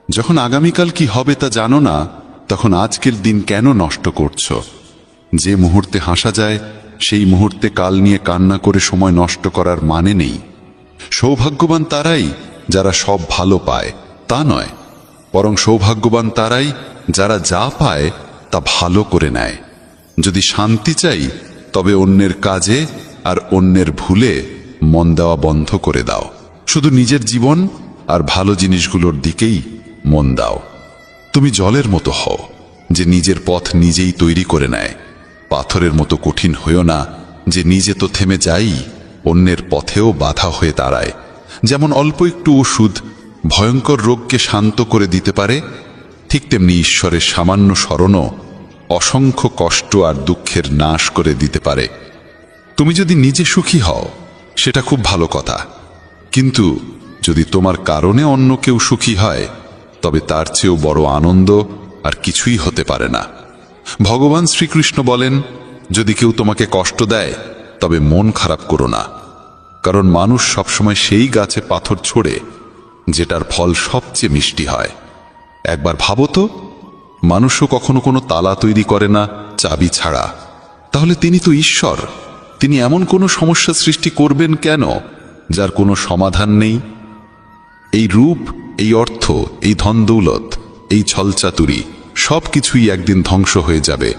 যখন আগামীকাল কি হবে তা জানো না, তখন আজকের দিন কেন নষ্ট করছো? যে মুহূর্তে হাসা যায় সেই মুহূর্তে কাল নিয়ে কান্না করে সময় নষ্ট করার মানে নেই। সৌভাগ্যবান তারাই যারা সব ভালো পায় তা নয়, বরং সৌভাগ্যবান তারাই যারা যা পায় তা ভালো করে নেয়। যদি শান্তি চাই তবে অন্যের কাজে আর অন্যের ভুলে মন দেওয়া বন্ধ করে দাও। শুধু নিজের জীবন আর ভালো জিনিসগুলোর দিকেই মন দাও। তুমি জলের মতো হও যে নিজের পথ নিজেই তৈরি করে নেয়। পাথরের মতো কঠিন হইও না যে নিজে তো থেমে যাই, অন্যের পথেও বাধা হয়ে দাঁড়ায়। যেমন অল্প একটু ওষুধ ভয়ঙ্কর রোগকে শান্ত করে দিতে পারে, ঠিক তেমনি ঈশ্বরের সামান্য স্মরণও অসংখ্য কষ্ট আর দুঃখের নাশ করে দিতে পারে। তুমি যদি নিজে সুখী হও সেটা খুব ভালো কথা, কিন্তু যদি তোমার কারণে অন্য কেউ সুখী হয় তবে তার চেয়েও বড় আনন্দ আর কিছুই হতে পারে না। ভগবান শ্রীকৃষ্ণ বলেন, যদি কেউ তোমাকে কষ্ট দেয় তবে মন খারাপ করো না, কারণ মানুষ সবসময় সেই গাছে পাথর ছোড়ে যেটার ফল সবচেয়ে মিষ্টি হয়। একবার ভাবো তো, মানুষও কখনো কোনো তালা তৈরি করে না চাবি ছাড়া, তাহলে তিনি তো ঈশ্বর। তিনি এমন কোনো সমস্যা সৃষ্টি করবেন কেন যার কোনো সমাধান নেই? এই রূপ, এই অর্থ, এই ধনদৌলত, এই ছলচাতুরি সব কিছুই একদিন ধ্বংস হয়ে যাবে।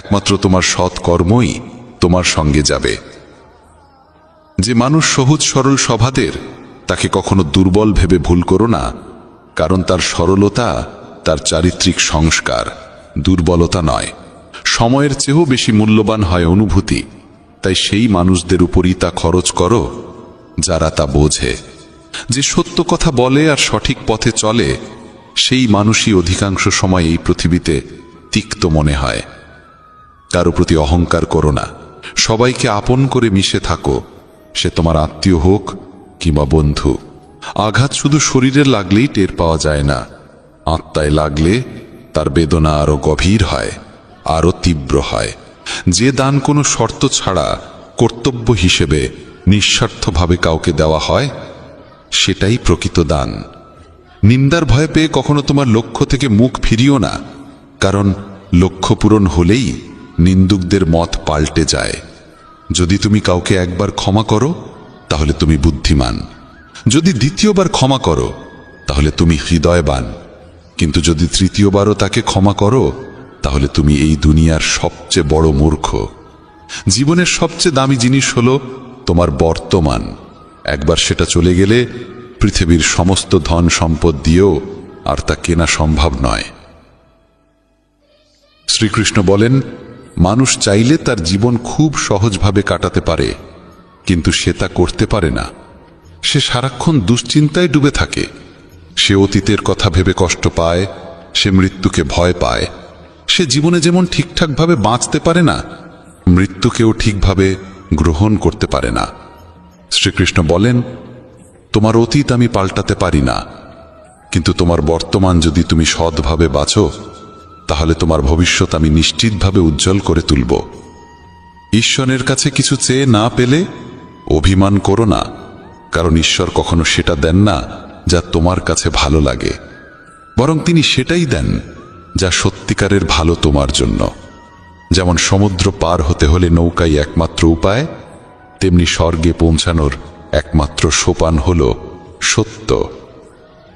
একমাত্র তোমার সৎ কর্মই তোমার সঙ্গে যাবে। যে মানুষ সহজ সরল স্বভাবের, তাকে কখনো দুর্বল ভেবে ভুল করো না, কারণ তার সরলতা তার চারিত্রিক সংস্কার, দুর্বলতা নয়। সময়ের চেয়েও বেশি মূল্যবান হয় অনুভূতি, তাই সেই মানুষদের উপরই তা খরচ করো যারা তা বোঝে। যে সত্য কথা বলে আর সঠিক পথে চলে সেই মানুষই অধিকাংশ সময় এই পৃথিবীতে তিক্ত মনে হয়। কারো প্রতি অহংকার করো না, সবাইকে আপন করে মিশে থাকো, সে তোমার আত্মীয় হোক কিংবা বন্ধু। আঘাত শুধু শরীরে লাগলেই টের পাওয়া যায় না, আত্মায় লাগলে তার বেদনা আরো গভীর হয়, আরো তীব্র হয়। যে দান কোনো শর্ত ছাড়া কর্তব্য হিসেবে নিঃস্বার্থভাবে কাউকে দেওয়া হয় সেটাই প্রকৃত দান। নিন্দার ভয় পেয়ে কখনো তোমার লক্ষ্য থেকে মুখ ফিরিও না, কারণ লক্ষ্য পূরণ হলেই নিন্দুকদের মত পাল্টে যায়। যদি তুমি কাউকে একবার ক্ষমা করো তাহলে তুমি বুদ্ধিমান, যদি দ্বিতীয়বার ক্ষমা করো তাহলে তুমি হৃদয়বান, কিন্তু যদি তৃতীয়বারও তাকে ক্ষমা করো তাহলে তুমি এই দুনিয়ার সবচেয়ে বড় মূর্খ। জীবনের সবচেয়ে দামি জিনিস হলো তোমার বর্তমান। একবার সেটা চলে গেলে পৃথিবীর সমস্ত ধন সম্পদ দিয়েও আর তা কেনা সম্ভব নয়। শ্রীকৃষ্ণ বলেন, মানুষ চাইলে তার জীবন খুব সহজভাবে কাটাতে পারে, কিন্তু সে তা করতে পারে না। সে সারাক্ষণ দুশ্চিন্তায় ডুবে থাকে। সে অতীতের কথা ভেবে কষ্ট পায়, সে মৃত্যুকে ভয় পায়। সে জীবনে যেমন ঠিকঠাকভাবে বাঁচতে পারে না, মৃত্যুকেও ঠিকভাবে গ্রহণ করতে পারে না। শ্রীকৃষ্ণ বলেন, তোমার অতীত আমি পাল্টাতে পারি না, কিন্তু তোমার বর্তমান যদি তুমি সৎভাবে বাঁচো তাহলে তোমার ভবিষ্যৎ আমি নিশ্চিতভাবে উজ্জ্বল করে তুলব। ঈশ্বরের কাছে কিছু চেয়ে না পেলে অভিমান করো না, কারণ ঈশ্বর কখনো সেটা দেন না যা তোমার কাছে ভালো লাগে, বরং তিনি সেটাই দেন যা সত্যিকারের ভালো তোমার জন্য। যেমন সমুদ্র পার হতে হলে নৌকাই একমাত্র উপায়, তেমনি স্বর্গে পৌঁছানোর একমাত্র সোপান হল সত্য।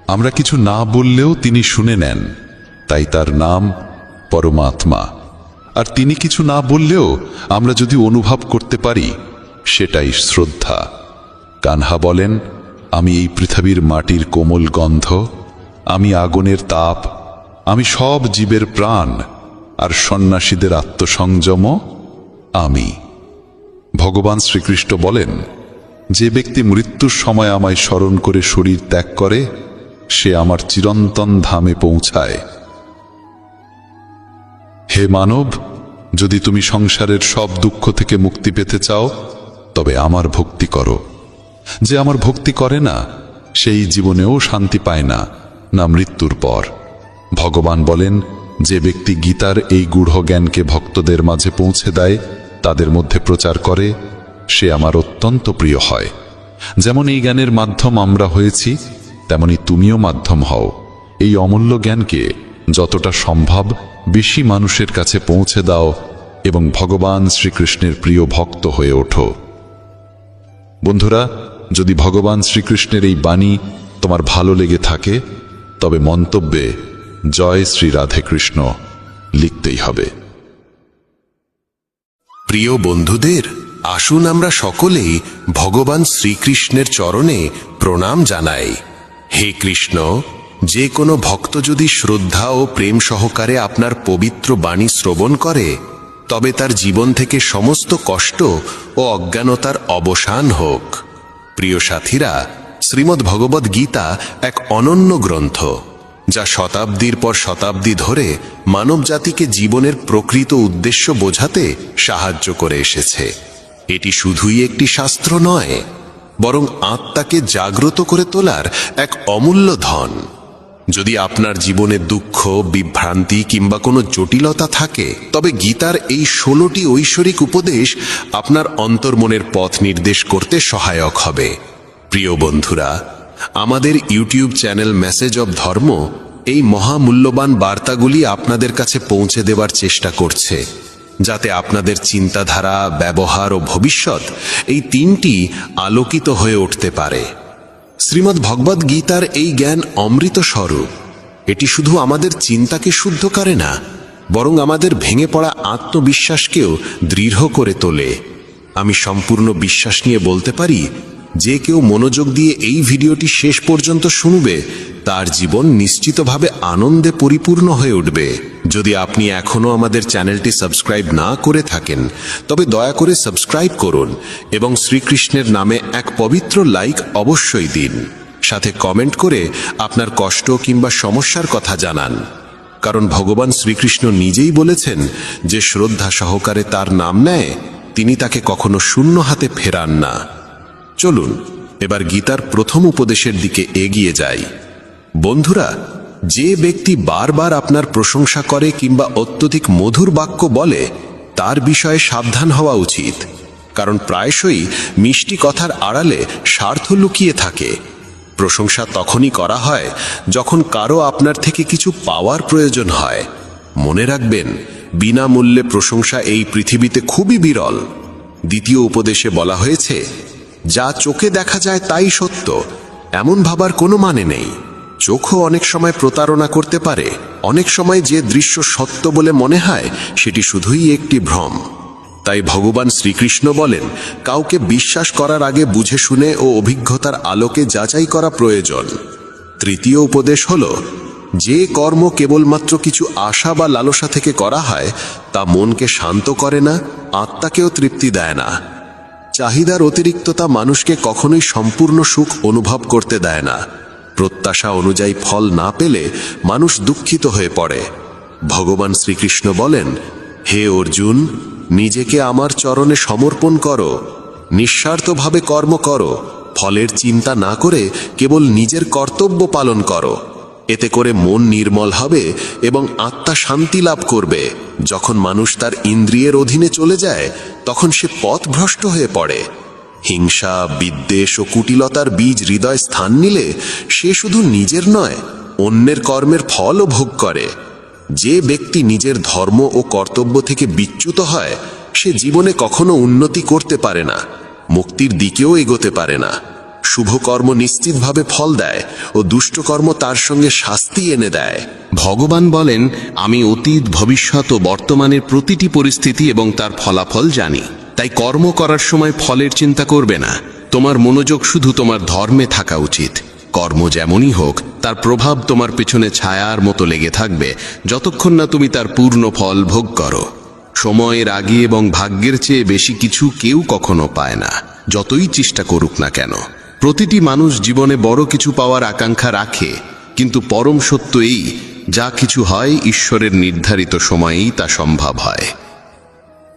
আমরা কিছু না বললেও তিনি শুনে নেন, তাই তার নাম পরমাত্মা। আর তিনি কিছু না বললেও আমরা যদি অনুভব করতে পারি সেটাই শ্রদ্ধা। কানহা বলেন, আমি এই পৃথিবীর মাটির কোমল গন্ধ, আমি আগুনের তাপ, আমি সব জীবের প্রাণ, আর সন্ন্যাসীদের আত্মসংযম আমি। ভগবান শ্রীকৃষ্ণ বলেন, যে ব্যক্তি মৃত্যুর সময় আমায় স্মরণ করে শরীর ত্যাগ করে সে আমার চিরন্তন ধামে পৌঁছায়। হে মানব, যদি তুমি সংসারের সব দুঃখ থেকে মুক্তি পেতে চাও তবে আমার ভক্তি করো। যে আমার ভক্তি করে না সেই জীবনেও শান্তি পায় না, না মৃত্যুর পর। ভগবান বলেন, যে ব্যক্তি গীতার এই গূঢ় জ্ঞানকে ভক্তদের মাঝে পৌঁছে দেয়, তাদের মধ্যে প্রচার করে, সে আমার অত্যন্ত প্রিয় হয়। যেমন এই জ্ঞানের মাধ্যম আমরা হয়েছি, তেমনি তুমিও মাধ্যম হও। এই অমূল্য জ্ঞানকে যতটা সম্ভব বেশি মানুষের কাছে পৌঁছে দাও এবং ভগবান শ্রীকৃষ্ণের প্রিয় ভক্ত হয়ে ওঠো। বন্ধুরা, যদি ভগবান শ্রীকৃষ্ণের এই বাণী তোমার ভালো লেগে থাকে তবে মন্তব্যে জয় শ্রী রাধে কৃষ্ণ লিখতেই হবে। প্রিয় বন্ধুদের, আসুন আমরা সকলেই ভগবান শ্রীকৃষ্ণের চরণে প্রণাম জানাই। হে কৃষ্ণ, যে কোনো ভক্ত যদি শ্রদ্ধা ও প্রেম সহকারে আপনার পবিত্র বাণী শ্রবণ করে তবে তার জীবন থেকে সমস্ত কষ্ট ও অজ্ঞানতার অবসান হোক। প্রিয় সাথীরা, শ্রীমদ্ ভগবদ্ গীতা এক অনন্য গ্রন্থ যা শতাব্দীর পর শতাব্দী ধরে মানবজাতিকে জীবনের প্রকৃত উদ্দেশ্য বোঝাতে সাহায্য করে এসেছে। এটি শুধুই একটি শাস্ত্র নয়, বরং আত্মাকে জাগ্রত করে তোলার এক অমূল্য ধন। যদি আপনার জীবনে দুঃখ, বিভ্রান্তি কিংবা কোনো জটিলতা থাকে তবে গীতার এই 16টি ঐশ্বরিক উপদেশ আপনার অন্তর্মনের পথ নির্দেশ করতে সহায়ক হবে। প্রিয় বন্ধুরা, আমাদের ইউটিউব চ্যানেল মেসেজ অব ধর্ম এই মহামূল্যবান বার্তাগুলি আপনাদের কাছে পৌঁছে দেওয়ার চেষ্টা করছে, যাতে আপনাদের চিন্তাধারা, ব্যবহার ও ভবিষ্যৎ এই তিনটি আলোকিত হয়ে উঠতে পারে। শ্রীমদ্ ভগবদ্ গীতার এই জ্ঞান অমৃত স্বরূপ। এটি শুধু আমাদের চিন্তাকে শুদ্ধ করে না, বরং আমাদের ভেঙে পড়া আত্মবিশ্বাসকেও দৃঢ় করে তোলে। আমি সম্পূর্ণ বিশ্বাস নিয়ে বলতে পারি, যে কেউ মনোযোগ দিয়ে এই ভিডিওটি শেষ পর্যন্ত শুনবে তার জীবন নিশ্চিতভাবে আনন্দে পরিপূর্ণ হয়ে উঠবে। যদি আপনি এখনো আমাদের চ্যানেলটি সাবস্ক্রাইব না করে থাকেন তবে দয়া করে সাবস্ক্রাইব করুন এবং শ্রীকৃষ্ণের নামে এক পবিত্র লাইক অবশ্যই দিন। সাথে কমেন্ট করে আপনার কষ্ট কিংবা সমস্যার কথা জানান, কারণ ভগবান শ্রীকৃষ্ণ নিজেই বলেছেন যে শ্রদ্ধা সহকারে তার নাম নেয় তিনি তাকে কখনো শূন্য হাতে ফেরান না। চলুন এবার গীতার প্রথম উপদেশের দিকে এগিয়ে যাই। বন্ধুরা, যে ব্যক্তি বারবার আপনার প্রশংসা করে কিংবা অত্যধিক মধুর বাক্য বলে তার বিষয়ে সাবধান হওয়া উচিত, কারণ প্রায়শই মিষ্টি কথার আড়ালে স্বার্থ লুকিয়ে থাকে। প্রশংসা তখনই করা হয় যখন কারো আপনার থেকে কিছু পাওয়ার প্রয়োজন হয়। মনে রাখবেন, বিনামূল্যে প্রশংসা এই পৃথিবীতে খুবই বিরল। দ্বিতীয় উপদেশে বলা হয়েছে, যা চোখে দেখা যায় তাই সত্য, এমন ভাবার কোনো মানে নেই। চোখও অনেক সময় প্রতারণা করতে পারে। অনেক সময় যে দৃশ্য সত্য বলে মনে হয় সেটি শুধুই একটি ভ্রম। তাই ভগবান শ্রীকৃষ্ণ বলেন, কাউকে বিশ্বাস করার আগে বুঝে শুনে ও অভিজ্ঞতার আলোকে যাচাই করা প্রয়োজন। তৃতীয় উপদেশ হল, যে কর্ম কেবলমাত্র কিছু আশা বা লালসা থেকে করা হয় তা মনকে শান্ত করে না, আত্মাকেও তৃপ্তি দেয় না। চাহিদার অতিরিক্ততা মানুষকে কখনোই সম্পূর্ণ সুখ অনুভব করতে দেয় না। প্রত্যাশা অনুযায়ী ফল না পেলে মানুষ দুঃখিত হয়ে পড়ে। ভগবান শ্রীকৃষ্ণ বলেন, হে অর্জুন, নিজেকে আমার চরণে সমর্পণ করো, নিঃস্বার্থভাবে কর্ম করো, ফলের চিন্তা না করে কেবল নিজের কর্তব্য পালন করো। এতে করে মন নির্মল হবে এবং আত্মা শান্তি লাভ করবে। যখন মানুষ তার ইন্দ্রিয়ের অধীনে চলে যায় তখন সে পথভ্রষ্ট হয়ে পড়ে। হিংসা, বিদ্বেষ ও কুটিলতার বীজ হৃদয় স্থান নিলে সে শুধু নিজের নয়, অন্যের কর্মের ফলও ভোগ করে। যে ব্যক্তি নিজের ধর্ম ও কর্তব্য থেকে বিচ্যুত হয় সে জীবনে কখনো উন্নতি করতে পারে না, মুক্তির দিকেও এগোতে পারে না। শুভ কর্ম নিশ্চিতভাবে ফল দেয় ও দুষ্টকর্ম তার সঙ্গে শাস্তি এনে দেয়। ভগবান বলেন, আমি অতীত, ভবিষ্যৎ ও বর্তমানের প্রতিটি পরিস্থিতি এবং তার ফলাফল জানি। তাই কর্ম করার সময় ফলের চিন্তা করবে না। তোমার মনোযোগ শুধু তোমার ধর্মে থাকা উচিত। কর্ম যেমনই হোক তার প্রভাব তোমার পেছনে ছায়ার মতো লেগে থাকবে যতক্ষণ না তুমি তার পূর্ণ ফল ভোগ করো। সময়ের আগে এবং ভাগ্যের চেয়ে বেশি কিছু কেউ কখনো পায় না, যতই চেষ্টা করুক না কেন। প্রতিটি মানুষ জীবনে বড় কিছু পাওয়ার আকাঙ্ক্ষা রাখে, কিন্তু পরম সত্য এই, যা কিছু হয় ঈশ্বরের নির্ধারিত সময়েই তা সম্ভব হয়।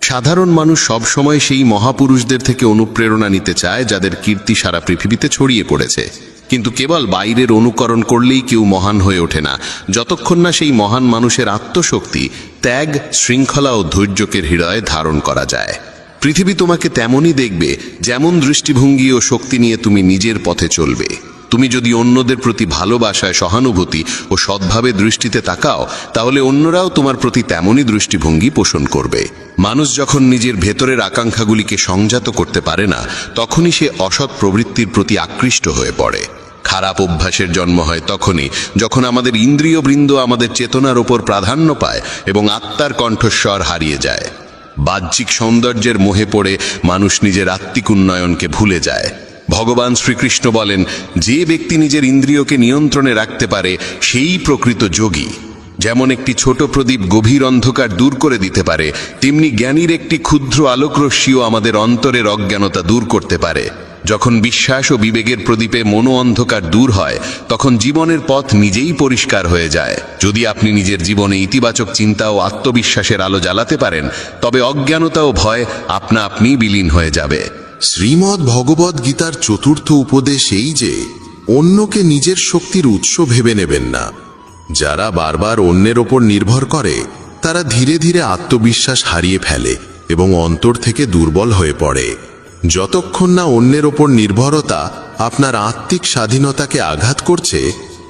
সাধারণ মানুষ সব সময় সেই মহাপুরুষদের থেকে অনুপ্রেরণা নিতে চায় যাদের কীর্তি সারা পৃথিবীতে ছড়িয়ে পড়েছে, কিন্তু কেবল বাইরের অনুকরণ করলেই কেউ মহান হয়ে ওঠে না যতক্ষণ না সেই মহান মানুষের আত্মশক্তি, ত্যাগ, শৃঙ্খলা ও ধৈর্যকে হৃদয়ে ধারণ করা যায়। পৃথিবী তোমাকে তেমনই দেখবে যেমন দৃষ্টিভঙ্গি ও শক্তি নিয়ে তুমি নিজের পথে চলবে। তুমি যদি অন্যদের প্রতি ভালোবাসায়, সহানুভূতি ও সদ্ভাবে দৃষ্টিতে তাকাও, তাহলে অন্যরাও তোমার প্রতি তেমনই দৃষ্টিভঙ্গি পোষণ করবে। মানুষ যখন নিজের ভেতরের আকাঙ্ক্ষাগুলিকে সংযত করতে পারে না, তখনই সে অসৎ প্রবৃত্তির প্রতি আকৃষ্ট হয়ে পড়ে। খারাপ অভ্যাসের জন্ম হয় তখনই যখন আমাদের ইন্দ্রিয়বৃন্দ আমাদের চেতনার ওপর প্রাধান্য পায় এবং আত্মার কণ্ঠস্বর হারিয়ে যায়। বাহ্যিক সৌন্দর্যের মোহে পড়ে মানুষ নিজের আত্মিক উন্নয়নকে ভুলে যায়। ভগবান শ্রীকৃষ্ণ বলেন, যে ব্যক্তি নিজের ইন্দ্রিয়কে নিয়ন্ত্রণে রাখতে পারে সেই প্রকৃত যোগী। যেমন একটি ছোট প্রদীপ গভীর অন্ধকার দূর করে দিতে পারে, তেমনি জ্ঞানীর একটি ক্ষুদ্র আলোকরশ্মিও আমাদের অন্তরের অজ্ঞানতা দূর করতে পারে। যখন বিশ্বাস ও বিবেকের প্রদীপে মনো অন্ধকার দূর হয়, তখন জীবনের পথ নিজেই পরিষ্কার হয়ে যায়। যদি আপনি নিজের জীবনে ইতিবাচক চিন্তা ও আত্মবিশ্বাসের আলো জ্বালাতে পারেন, তবে অজ্ঞানতা ও ভয় আপনা আপনি বিলীন হয়ে যাবে। শ্রীমদ্ ভগবদ্ গীতার চতুর্থ উপদেশ এই যে অন্যকে নিজের শক্তির উৎস ভেবে নেবেন না। যারা বারবার অন্যের ওপর নির্ভর করে, তারা ধীরে ধীরে আত্মবিশ্বাস হারিয়ে ফেলে এবং অন্তর থেকে দুর্বল হয়ে পড়ে। যতক্ষণ না অন্যের ওপর নির্ভরতা আপনার আত্মিক স্বাধীনতাকে আঘাত করছে,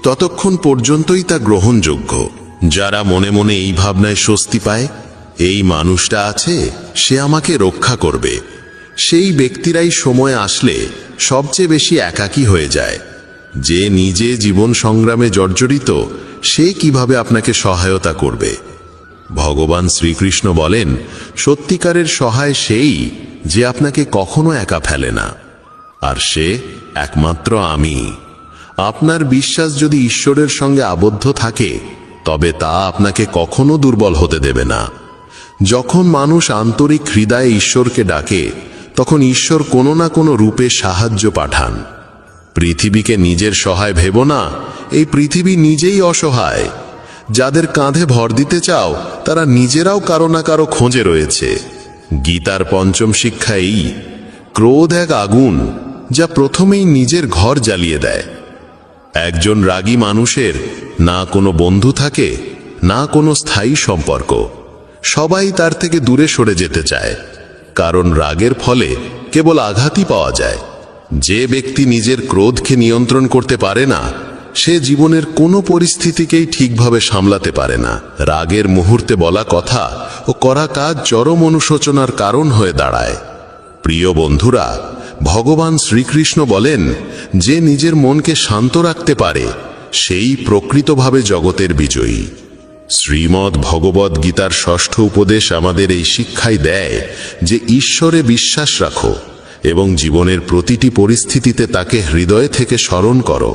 ততক্ষণ পর্যন্তই তা গ্রহণযোগ্য। যারা মনে মনে এই ভাবনায় স্বস্তি পায়, এই মানুষটা আছে, সে আমাকে রক্ষা করবে, সেই ব্যক্তিরাই সময় আসলে সবচেয়ে বেশি একাকী হয়ে যায়। যে নিজে জীবন সংগ্রামে জর্জরিত, সে কিভাবে আপনাকে সহায়তা করবে? ভগবান শ্রীকৃষ্ণ বলেন, সত্যিকারের সহায় সেই যে আপনাকে কখনো একা ফেলে না, আর সে একমাত্র আমি। আপনার বিশ্বাস যদি ঈশ্বরের সঙ্গে আবদ্ধ থাকে, তবে তা আপনাকে কখনো দুর্বল হতে দেবে না। যখন মানুষ আন্তরিক হৃদয়ে ঈশ্বরকে ডাকে, তখন ঈশ্বর কোনো না কোনো রূপে সাহায্য পাঠান। পৃথিবীকে নিজের সহায় ভেবো না, এই পৃথিবী নিজেই অসহায়। যাদের কাঁধে ভর দিতে চাও, তারা নিজেরাও কারো না কারো খোঁজে রয়েছে। গীতার পঞ্চম শিক্ষা এই, ক্রোধ এক আগুন যা প্রথমেই নিজের ঘর জ্বালিয়ে দেয়। একজন রাগী মানুষের না কোনো বন্ধু থাকে, না কোনো স্থায়ী সম্পর্ক। সবাই তার থেকে দূরে সরে যেতে চায়, কারণ রাগের ফলে কেবল আঘাতই পাওয়া যায়। যে ব্যক্তি নিজের ক্রোধকে নিয়ন্ত্রণ করতে পারে না, সে জীবনের কোনো পরিস্থিতিকেই ঠিকভাবে সামলাতে পারে না। রাগের মুহূর্তে বলা কথা ও করা কাজ চরম অনুশোচনার কারণ হয়ে দাঁড়ায়। প্রিয় বন্ধুরা, ভগবান শ্রীকৃষ্ণ বলেন, যে নিজের মনকে শান্ত রাখতে পারে, সেই প্রকৃতভাবে জগতের বিজয়ী। শ্রীমদ্ ভগবদ্ গীতার ষষ্ঠ উপদেশ আমাদের এই শিক্ষাই দেয় যে ঈশ্বরে বিশ্বাস রাখো এবং জীবনের প্রতিটি পরিস্থিতিতে তাকে হৃদয় থেকে স্মরণ করো।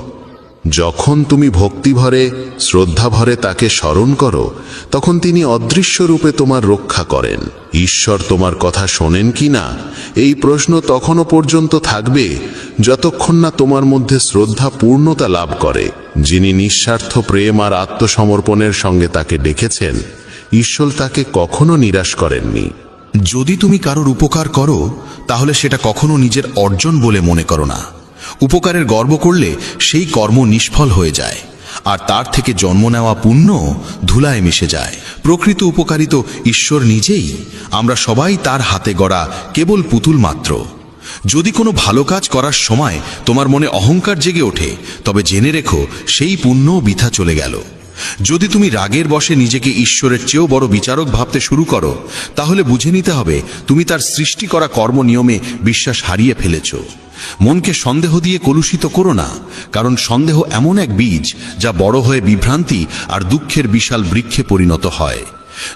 যখন তুমি ভক্তিভরে, শ্রদ্ধাভরে তাকে স্মরণ করো, তখন তিনি অদৃশ্য রূপে তোমার রক্ষা করেন। ঈশ্বর তোমার কথা শোনেন কি না, এই প্রশ্ন তখনও পর্যন্ত থাকবে যতক্ষণ না তোমার মধ্যে শ্রদ্ধা পূর্ণতা লাভ করে। যিনি নিঃস্বার্থ প্রেম আর আত্মসমর্পণের সঙ্গে তাকে ডেকেছেন, ঈশ্বর তাকে কখনো নিরাশ করেননি। যদি তুমি কারোর উপকার করো, তাহলে সেটা কখনো নিজের অর্জন বলে মনে করো না। উপকারের গর্ব করলে সেই কর্ম নিষ্ফল হয়ে যায়, আর তার থেকে জন্ম নেওয়া পুণ্য ধুলায় মিশে যায়। প্রকৃত উপকারী তো ঈশ্বর নিজেই। আমরা সবাই তার হাতে গড়া কেবল পুতুল মাত্র। যদি কোনো ভালো কাজ করার সময় তোমার মনে অহংকার জেগে ওঠে, তবে জেনে রেখো সেই পুণ্য বৃথা চলে গেল। যদি তুমি রাগের বশে নিজেকে ঈশ্বরের চেয়েও বড় বিচারক ভাবতে শুরু করো, তাহলে বুঝে নিতে হবে তুমি তার সৃষ্টি করা কর্ম নিয়মে বিশ্বাস হারিয়ে ফেলেছ। মনকে সন্দেহ দিয়ে কলুষিত করো না, কারণ সন্দেহ এমন এক বীজ যা বড় হয়ে বিভ্রান্তি আর দুঃখের বিশাল বৃক্ষে পরিণত হয়।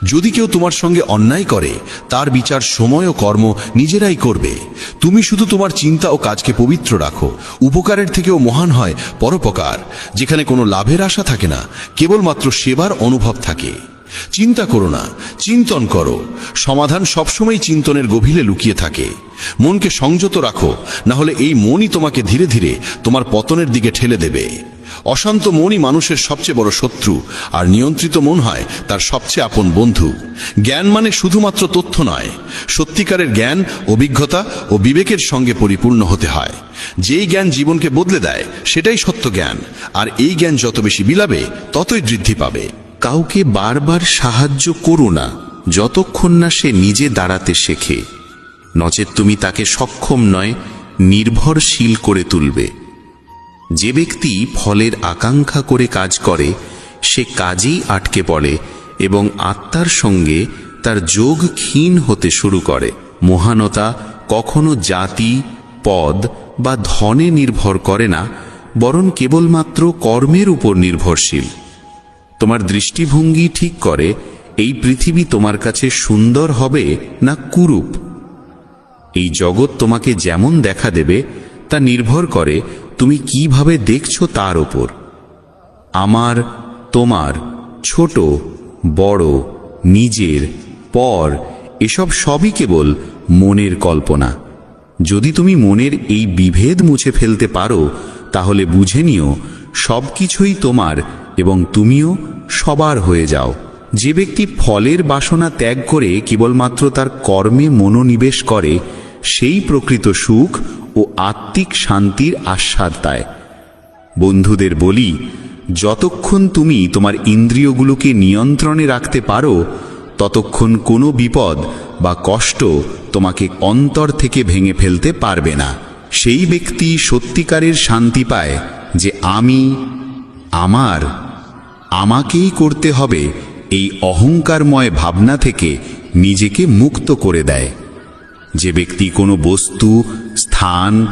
যদি কেউ তোমার সঙ্গে অন্যায় করে, তার বিচার সময় ও কর্ম নিজেরাই করবে। তুমি শুধু তোমার চিন্তা ও কাজকে পবিত্র রাখো। উপকারের থেকেও মহান হয় পরোপকার, যেখানে কোনো লাভের আশা থাকে না, কেবলমাত্র সেবার অনুভব থাকে। চিন্তা করো না, চিন্তন করো। সমাধান সবসময় চিন্তনের গভীরে লুকিয়ে থাকে। মনকে সংযত রাখো, না হলে এই মনই তোমাকে ধীরে ধীরে তোমার পতনের দিকে ঠেলে দেবে। অশান্ত মনই মানুষের সবচেয়ে বড় শত্রু, আর নিয়ন্ত্রিত মন হয় তার সবচেয়ে আপন বন্ধু। জ্ঞান মানে শুধুমাত্র তথ্য নয়, সত্যিকারের জ্ঞান অভিজ্ঞতা ও বিবেকের সঙ্গে পরিপূর্ণ হতে হয়। যেই জ্ঞান জীবনকে বদলে দেয়, সেটাই সত্য জ্ঞান, আর এই জ্ঞান যত বেশি বিলাবে, ততই বৃদ্ধি পাবে। কাউকে বারবার সাহায্য করো না যতক্ষণ না সে নিজে দাঁড়াতে শেখে, নচেত তুমি তাকে সক্ষম নয়, নির্ভরশীল করে তুলবে। যে ব্যক্তি ফলের আকাঙ্ক্ষা করে কাজ করে সে কাজেই আটকে পড়ে এবং আত্মার সঙ্গে তার যোগ ক্ষীণ হতে শুরু করে। মহানতা কখনো জাতি, পদ বা ধনে নির্ভর করে না, বরং কেবলমাত্র কর্মের উপর নির্ভরশীল। তোমার দৃষ্টিভঙ্গি ঠিক করে এই পৃথিবী তোমার কাছে সুন্দর হবে না কুরূপ। এই জগৎ তোমাকে যেমন দেখা দেবে তা নির্ভর করে তুমি কিভাবে দেখছো তার ওপর। আমার, তোমার, ছোট, বড়, নিজের, পর এসব সবই কেবল মনের কল্পনা। যদি তুমি মনের এই বিভেদ মুছে ফেলতে পারো তাহলে বুঝে নিও সবকিছুই তোমার এবং তুমিও সবার হয়ে যাও। যে ব্যক্তি ফলের বাসনা ত্যাগ করে কেবলমাত্র তার কর্মে মনোনিবেশ করে সেই প্রকৃত সুখ ও আত্মিক শান্তির আস্বাদ পায়। বন্ধুদের বলি, যতক্ষণ তুমি তোমার ইন্দ্রিয়গুলোকে নিয়ন্ত্রণে রাখতে পারো ততক্ষণ কোনো বিপদ বা কষ্ট তোমাকে অন্তর থেকে ভেঙে ফেলতে পারবে না। সেই ব্যক্তি সত্যিকারের শান্তি পায় যে আমি, আমার, আমাকেই করতে হবে এই অহংকারময় ভাবনা থেকে নিজেকে মুক্ত করে দেয়। যে ব্যক্তি কোনো বস্তু, স্থান,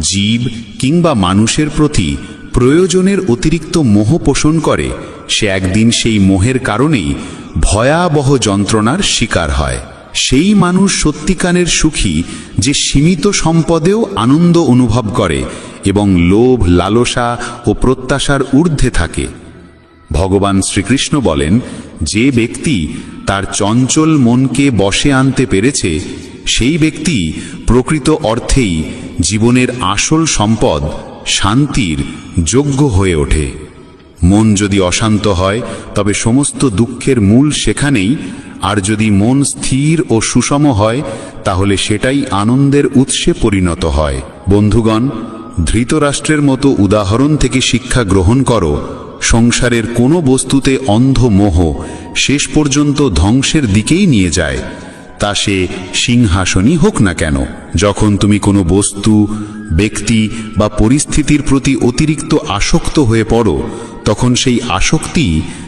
জীব কিংবা মানুষের প্রতি প্রয়োজনের অতিরিক্ত মোহ পোষণ করে সে একদিন সেই মোহের কারণেই ভয়াবহ যন্ত্রণার শিকার হয়। সেই মানুষ সত্যিকারের সুখী যে সীমিত সম্পদেও আনন্দ অনুভব করে এবং লোভ, লালসা ও প্রত্যাশার ঊর্ধ্বে থাকে। ভগবান শ্রীকৃষ্ণ বলেন, যে ব্যক্তি তার চঞ্চল মনকে বশে আনতে পেরেছে সেই ব্যক্তি প্রকৃত অর্থেই জীবনের আসল সম্পদ শান্তির যোগ্য হয়ে ওঠে। মন যদি অশান্ত হয় তবে সমস্ত দুঃখের মূল সেখানেই, আর যদি মন স্থির ও সুষম হয় তাহলে সেটাই আনন্দের উৎসে পরিণত হয়। বন্ধুগণ, ধৃতরাষ্ট্রের মতো উদাহরণ থেকে শিক্ষা গ্রহণ করো। সংসারের কোনো বস্তুতে অন্ধ মোহ শেষ পর্যন্ত ধ্বংসের দিকেই নিয়ে যায়, তা সে সিংহাসনই হোক না কেন। যখন তুমি কোনো বস্তু, ব্যক্তি বা পরিস্থিতির প্রতি অতিরিক্ত আসক্ত হয়ে পড়ো তখন সেই আসক্তি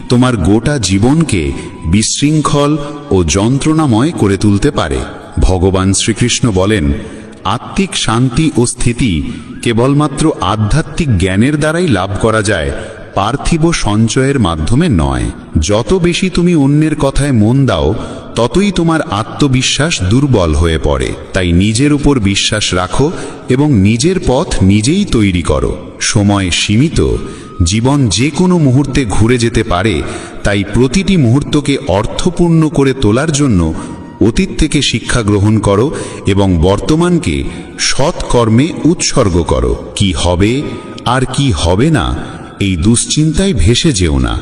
তোমার গোটা জীবনকে বিশৃঙ্খল ও যন্ত্রণাময় করে তুলতে পারে। ভগবান শ্রীকৃষ্ণ বলেন, আত্মিক শান্তি ও স্থিতি কেবলমাত্র আধ্যাত্মিক জ্ঞানের দ্বারাই লাভ করা যায়, পার্থিব সঞ্চয়ের মাধ্যমে নয়। যত বেশি তুমি অন্যের কথায় মন দাও ততই তোমার আত্মবিশ্বাস দুর্বল হয়ে পড়ে। তাই নিজের উপর বিশ্বাস রাখো এবং নিজের পথ নিজেই তৈরি করো। সময় সীমিত, জীবন যে কোনো মুহূর্তে ঘুরে যেতে পারে, তাই প্রতিটি মুহূর্তকে অর্থপূর্ণ করে তোলার জন্য অতীত থেকে শিক্ষা গ্রহণ করো এবং বর্তমানকে সৎকর্মে উৎসর্গ করো। কি হবে আর কি হবে না এই দুশ্চিন্তায় ভেসে যেও না।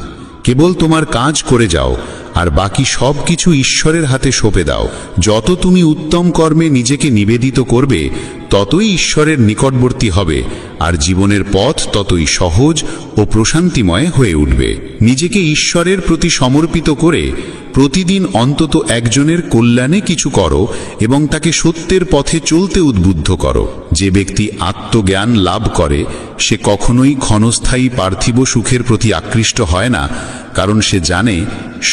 কেবল তোমার কাজ করে যাও আর বাকি সব কিছু ঈশ্বরের হাতে সঁপে দাও। যত তুমি উত্তম কর্মে নিজেকে নিবেদিত করবে ততই ঈশ্বরের নিকটবর্তী হবে আর জীবনের পথ ততই সহজ ও প্রশান্তিময় হয়ে উঠবে। নিজেকে ঈশ্বরের প্রতি সমর্পিত করে প্রতিদিন অন্তত একজনের কল্যাণে কিছু করো এবং তাকে সত্যের পথে চলতে উদ্বুদ্ধ করো। যে ব্যক্তি আত্মজ্ঞান লাভ করে সে কখনোই ক্ষণস্থায়ী পার্থিব সুখের প্রতি আকৃষ্ট হয় না, কারণ সে জানে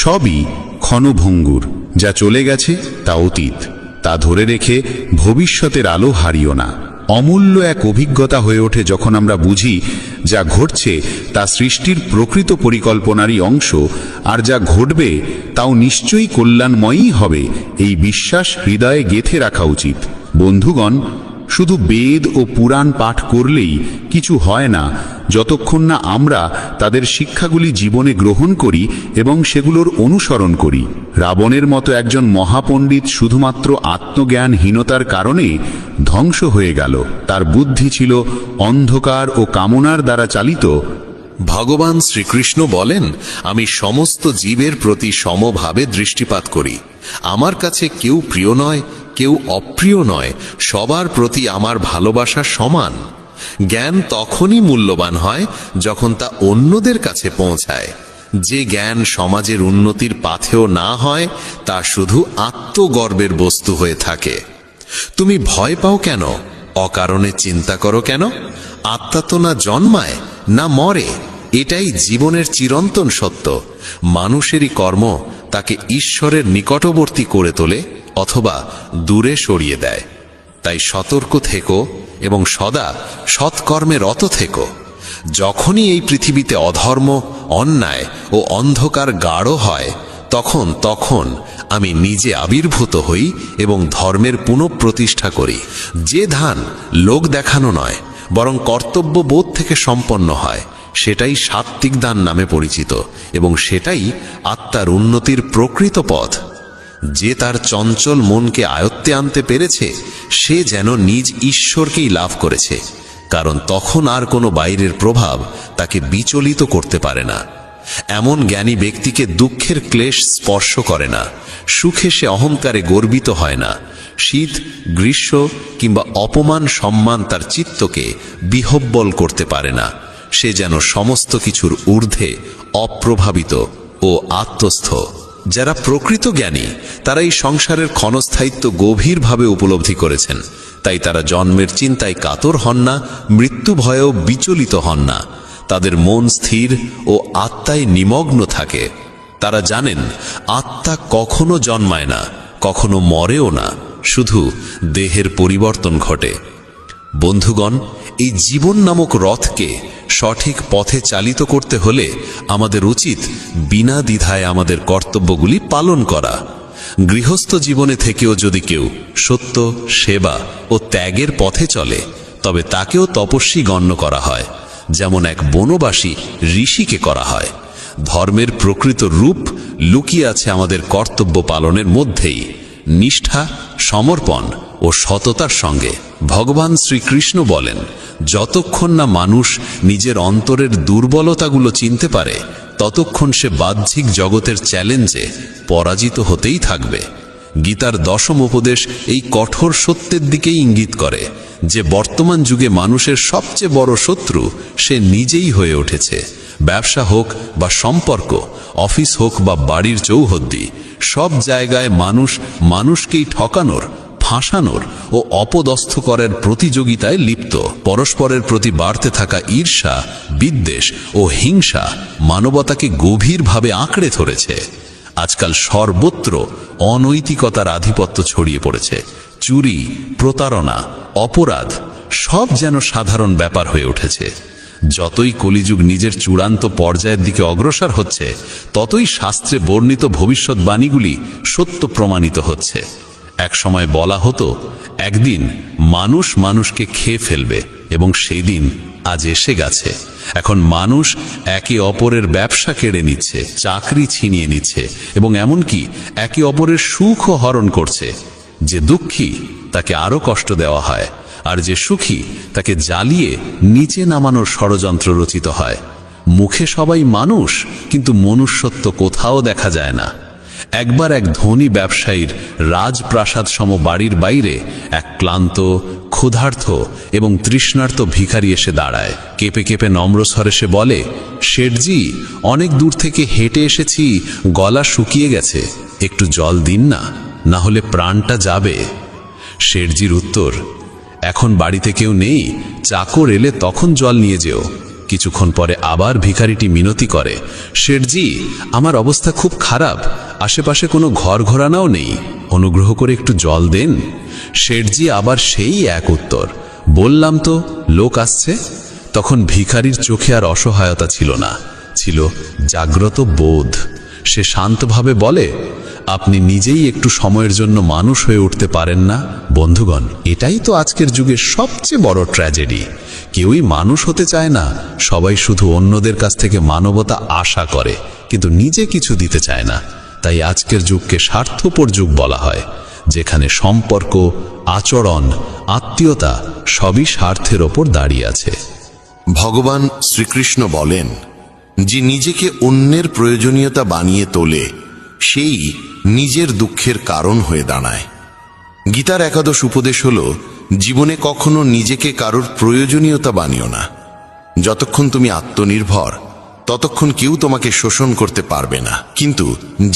সবই ক্ষণভঙ্গুর। যা চলে গেছে তা অতীত, তা ধরে রেখে ভবিষ্যতের আলো হারিও না। অমূল্য এক অভিজ্ঞতা হয়ে ওঠে যখন আমরা বুঝি যা ঘটছে তা সৃষ্টির প্রকৃত পরিকল্পনারই অংশ, আর যা ঘটবে তাও নিশ্চয়ই কল্যাণময়ই হবে। এই বিশ্বাস হৃদয়ে গেঁথে রাখা উচিত। বন্ধুগণ, শুধু বেদ ও পুরাণ পাঠ করলেই কিছু হয় না যতক্ষণ না আমরা তাদের শিক্ষাগুলি জীবনে গ্রহণ করি এবং সেগুলোর অনুসরণ করি। রাবণের মতো একজন মহাপণ্ডিত শুধুমাত্র আত্মজ্ঞানহীনতার কারণে ধ্বংস হয়ে গেল। তার বুদ্ধি ছিল অন্ধকার ও কামনার দ্বারা চালিত। ভগবান শ্রীকৃষ্ণ বলেন, আমি সমস্ত জীবের প্রতি সমভাবে দৃষ্টিপাত করি। আমার কাছে কেউ প্রিয় নয়, কেউ অপ্রিয় নয়, সবার প্রতি আমার ভালোবাসা সমান। জ্ঞান তখনই মূল্যবান হয় যখন তা অন্যদের কাছে পৌঁছায়। যে জ্ঞান সমাজের উন্নতির পাথেও না হয় তা শুধু আত্মগর্বের বস্তু হয়ে থাকে। তুমি ভয় পাও কেন? অকারণে চিন্তা করো কেন? আত্মা তো না জন্মায় না মরে, এটাই জীবনের চিরন্তন সত্য। মানুষেরই কর্ম তাকে ঈশ্বরের নিকটবর্তী করে তোলে অথবা দূরে সরিয়ে দেয়। তাই সতর্ক থেকো এবং সদা সৎকর্মে রত থেকো। যখনই এই পৃথিবীতে অধর্ম, অন্যায় ও অন্ধকার গাঢ় হয়, তখন তখন আমি নিজে আবির্ভূত হই এবং ধর্মের পুনঃপ্রতিষ্ঠা করি। যে ধান লোক দেখানো নয় বরং কর্তব্যবোধ থেকে সম্পন্ন হয়, সেটাই সাত্ত্বিক দান নামে পরিচিত এবং সেটাই আত্মার উন্নতির প্রকৃত পথ। যে তার চঞ্চল মনকে আয়ত্তে আনতে পেরেছে, সে যেন নিজ ঈশ্বরকেই লাভ করেছে, কারণ তখন আর কোনো বাইরের প্রভাব তাকে বিচলিত করতে পারে না। এমন জ্ঞানী ব্যক্তিকে দুঃখের ক্লেশ স্পর্শ করে না, সুখে সে অহংকারে গর্বিত হয় না, শীত, গ্রীষ্ম কিংবা অপমান সম্মান তার চিত্তকে বিহব্বল করতে পারে না। সে যেন সমস্ত কিছুর ঊর্ধ্বে অপ্রভাবিত ও আত্মস্থ। যারা প্রকৃত জ্ঞানী তারা এই সংসারের ক্ষণস্থায়িত্ব গভীরভাবে উপলব্ধি করেছেন, তাই তারা জন্মের চিন্তায় কাতর হন না, মৃত্যু ভয়েও বিচলিত হন না। তাদের মন স্থির ও আত্মায় নিমগ্ন থাকে। তারা জানেন আত্মা কখনো জন্মায় না, কখনো মরেও না, শুধু দেহের পরিবর্তন ঘটে। বন্ধুগণ, এই জীবন নামক রথকে সঠিক পথে চালিত করতে হলে আমাদের উচিত বিনা দ্বিধায় আমাদের কর্তব্যগুলি পালন করা। গৃহস্থ জীবনে থেকেও যদি কেউ সত্য, সেবা ও ত্যাগের পথে চলে, তবে তাকেও তপস্বী গণ্য করা হয়, যেমন এক বনবাসী ঋষিকে করা হয়। ধর্মের প্রকৃত রূপ লুকিয়ে আছে আমাদের কর্তব্য পালনের মধ্যেই, নিষ্ঠা, সমর্পণ ও সততার সঙ্গে। ভগবান শ্রীকৃষ্ণ বলেন, যতক্ষণ না মানুষ নিজের অন্তরের দুর্বলতাগুলো চিনতে পারে, ততক্ষণ সে বাহ্যিক জগতের চ্যালেঞ্জে পরাজিত হতেই থাকবে। গীতার দশম উপদেশ এই কঠোর সত্যের দিকেই ইঙ্গিত করে যে বর্তমান যুগে মানুষের সবচেয়ে বড় শত্রু সে নিজেই হয়ে উঠেছে। ব্যবসা হোক বা সম্পর্ক, অফিস হোক বা বাড়ির চৌহদ্দি, সব জায়গায় মানুষ মানুষকেই ঠকানোর, ফাঁসানোর ও অপদস্থ করার প্রতিযোগিতায় লিপ্ত। পরস্পরের প্রতি বাড়তে থাকা ঈর্ষা, বিদ্বেষ ও হিংসা মানবতাকে গভীরভাবে আঁকড়ে ধরেছে। আজকাল সর্বত্র অনৈতিকতার আধিপত্য ছড়িয়ে পড়েছে। চুরি, প্রতারণা, অপরাধ সব যেন সাধারণ ব্যাপার হয়ে উঠেছে। যতই কলিযুগ নিজের চূড়ান্ত পর্যায়ের দিকে অগ্রসর হচ্ছে, ততই শাস্ত্রে বর্ণিত ভবিষ্যৎবাণীগুলি সত্য প্রমাণিত হচ্ছে। এক সময় বলা হতো, একদিন মানুষ মানুষকে খেয়ে ফেলবে, এবং সেই দিন আজ এসে গেছে। এখন মানুষ একে অপরের ব্যবসা কেড়ে নিচ্ছে, চাকরি ছিনিয়ে নিচ্ছে এবং এমনকি একে অপরের সুখও হরণ করছে। যে দুঃখী তাকে আরো কষ্ট দেওয়া হয়, আর যে সুখী তাকে জ্বালিয়ে নিচে নামানোর ষড়যন্ত্র রচিত হয়। মুখে সবাই মানুষ, কিন্তু মনুষ্যত্ব কোথাও দেখা যায় না। একবার এক ধনী ব্যবসায়ীর রাজপ্রাসাদ সম বাড়ির বাইরে এক ক্লান্ত, ক্ষুধার্ত এবং তৃষ্ণার্ত ভিখারি এসে দাঁড়ায়। কেঁপে কেঁপে নম্র স্বরে সে বলে, শেঠজি, অনেক দূর থেকে হেঁটে এসেছি, গলা শুকিয়ে গেছে, একটু জল দিন না, না হলে প্রাণটা যাবে। শেঠজির উত্তর, এখন বাড়িতে কেউ নেই, চাকর এলে তখন জল নিয়ে যেও। কিছুক্ষণ পরে আবার ভিখারিটি মিনতি করে, শেঠজি, আমার অবস্থা খুব খারাপ, আশেপাশে কোনো ঘর ঘোরানাও নেই, অনুগ্রহ করে একটু জল দেন। শেঠজি আবার সেই এক উত্তর, বললাম তো লোক আসছে। তখন ভিখারির চোখে আর অসহায়তা ছিল না, ছিল জাগ্রত বোধ। সে শান্তভাবে বলে, আপনি নিজেই একটু সময়ের জন্য মানুষ হয়ে উঠতে পারেন না? বন্ধুগণ, এটাই তো আজকের যুগের সবচেয়ে বড় ট্র্যাজেডি। কেউই মানুষ হতে চায় না, সবাই শুধু অন্যদের কাছ থেকে মানবতা আশা করে, কিন্তু নিজে কিছু দিতে চায় না। তাই আজকের যুগকে স্বার্থপর যুগ বলা হয়, যেখানে সম্পর্ক, আচরণ, আত্মীয়তা সবই স্বার্থের ওপর দাঁড়িয়ে আছে। ভগবান শ্রীকৃষ্ণ বলেন, যে নিজেকে অন্যের প্রয়োজনীয়তা বানিয়ে তোলে, সেই নিজের দুঃখের কারণ হয়ে দাঁড়ায়। গীতার একাদশ উপদেশ হল, জীবনে কখনো নিজেকে কারোর প্রয়োজনীয়তা বানিও না। যতক্ষণ তুমি আত্মনির্ভর, ততক্ষণ কেউ তোমাকে শোষণ করতে পারবে না। কিন্তু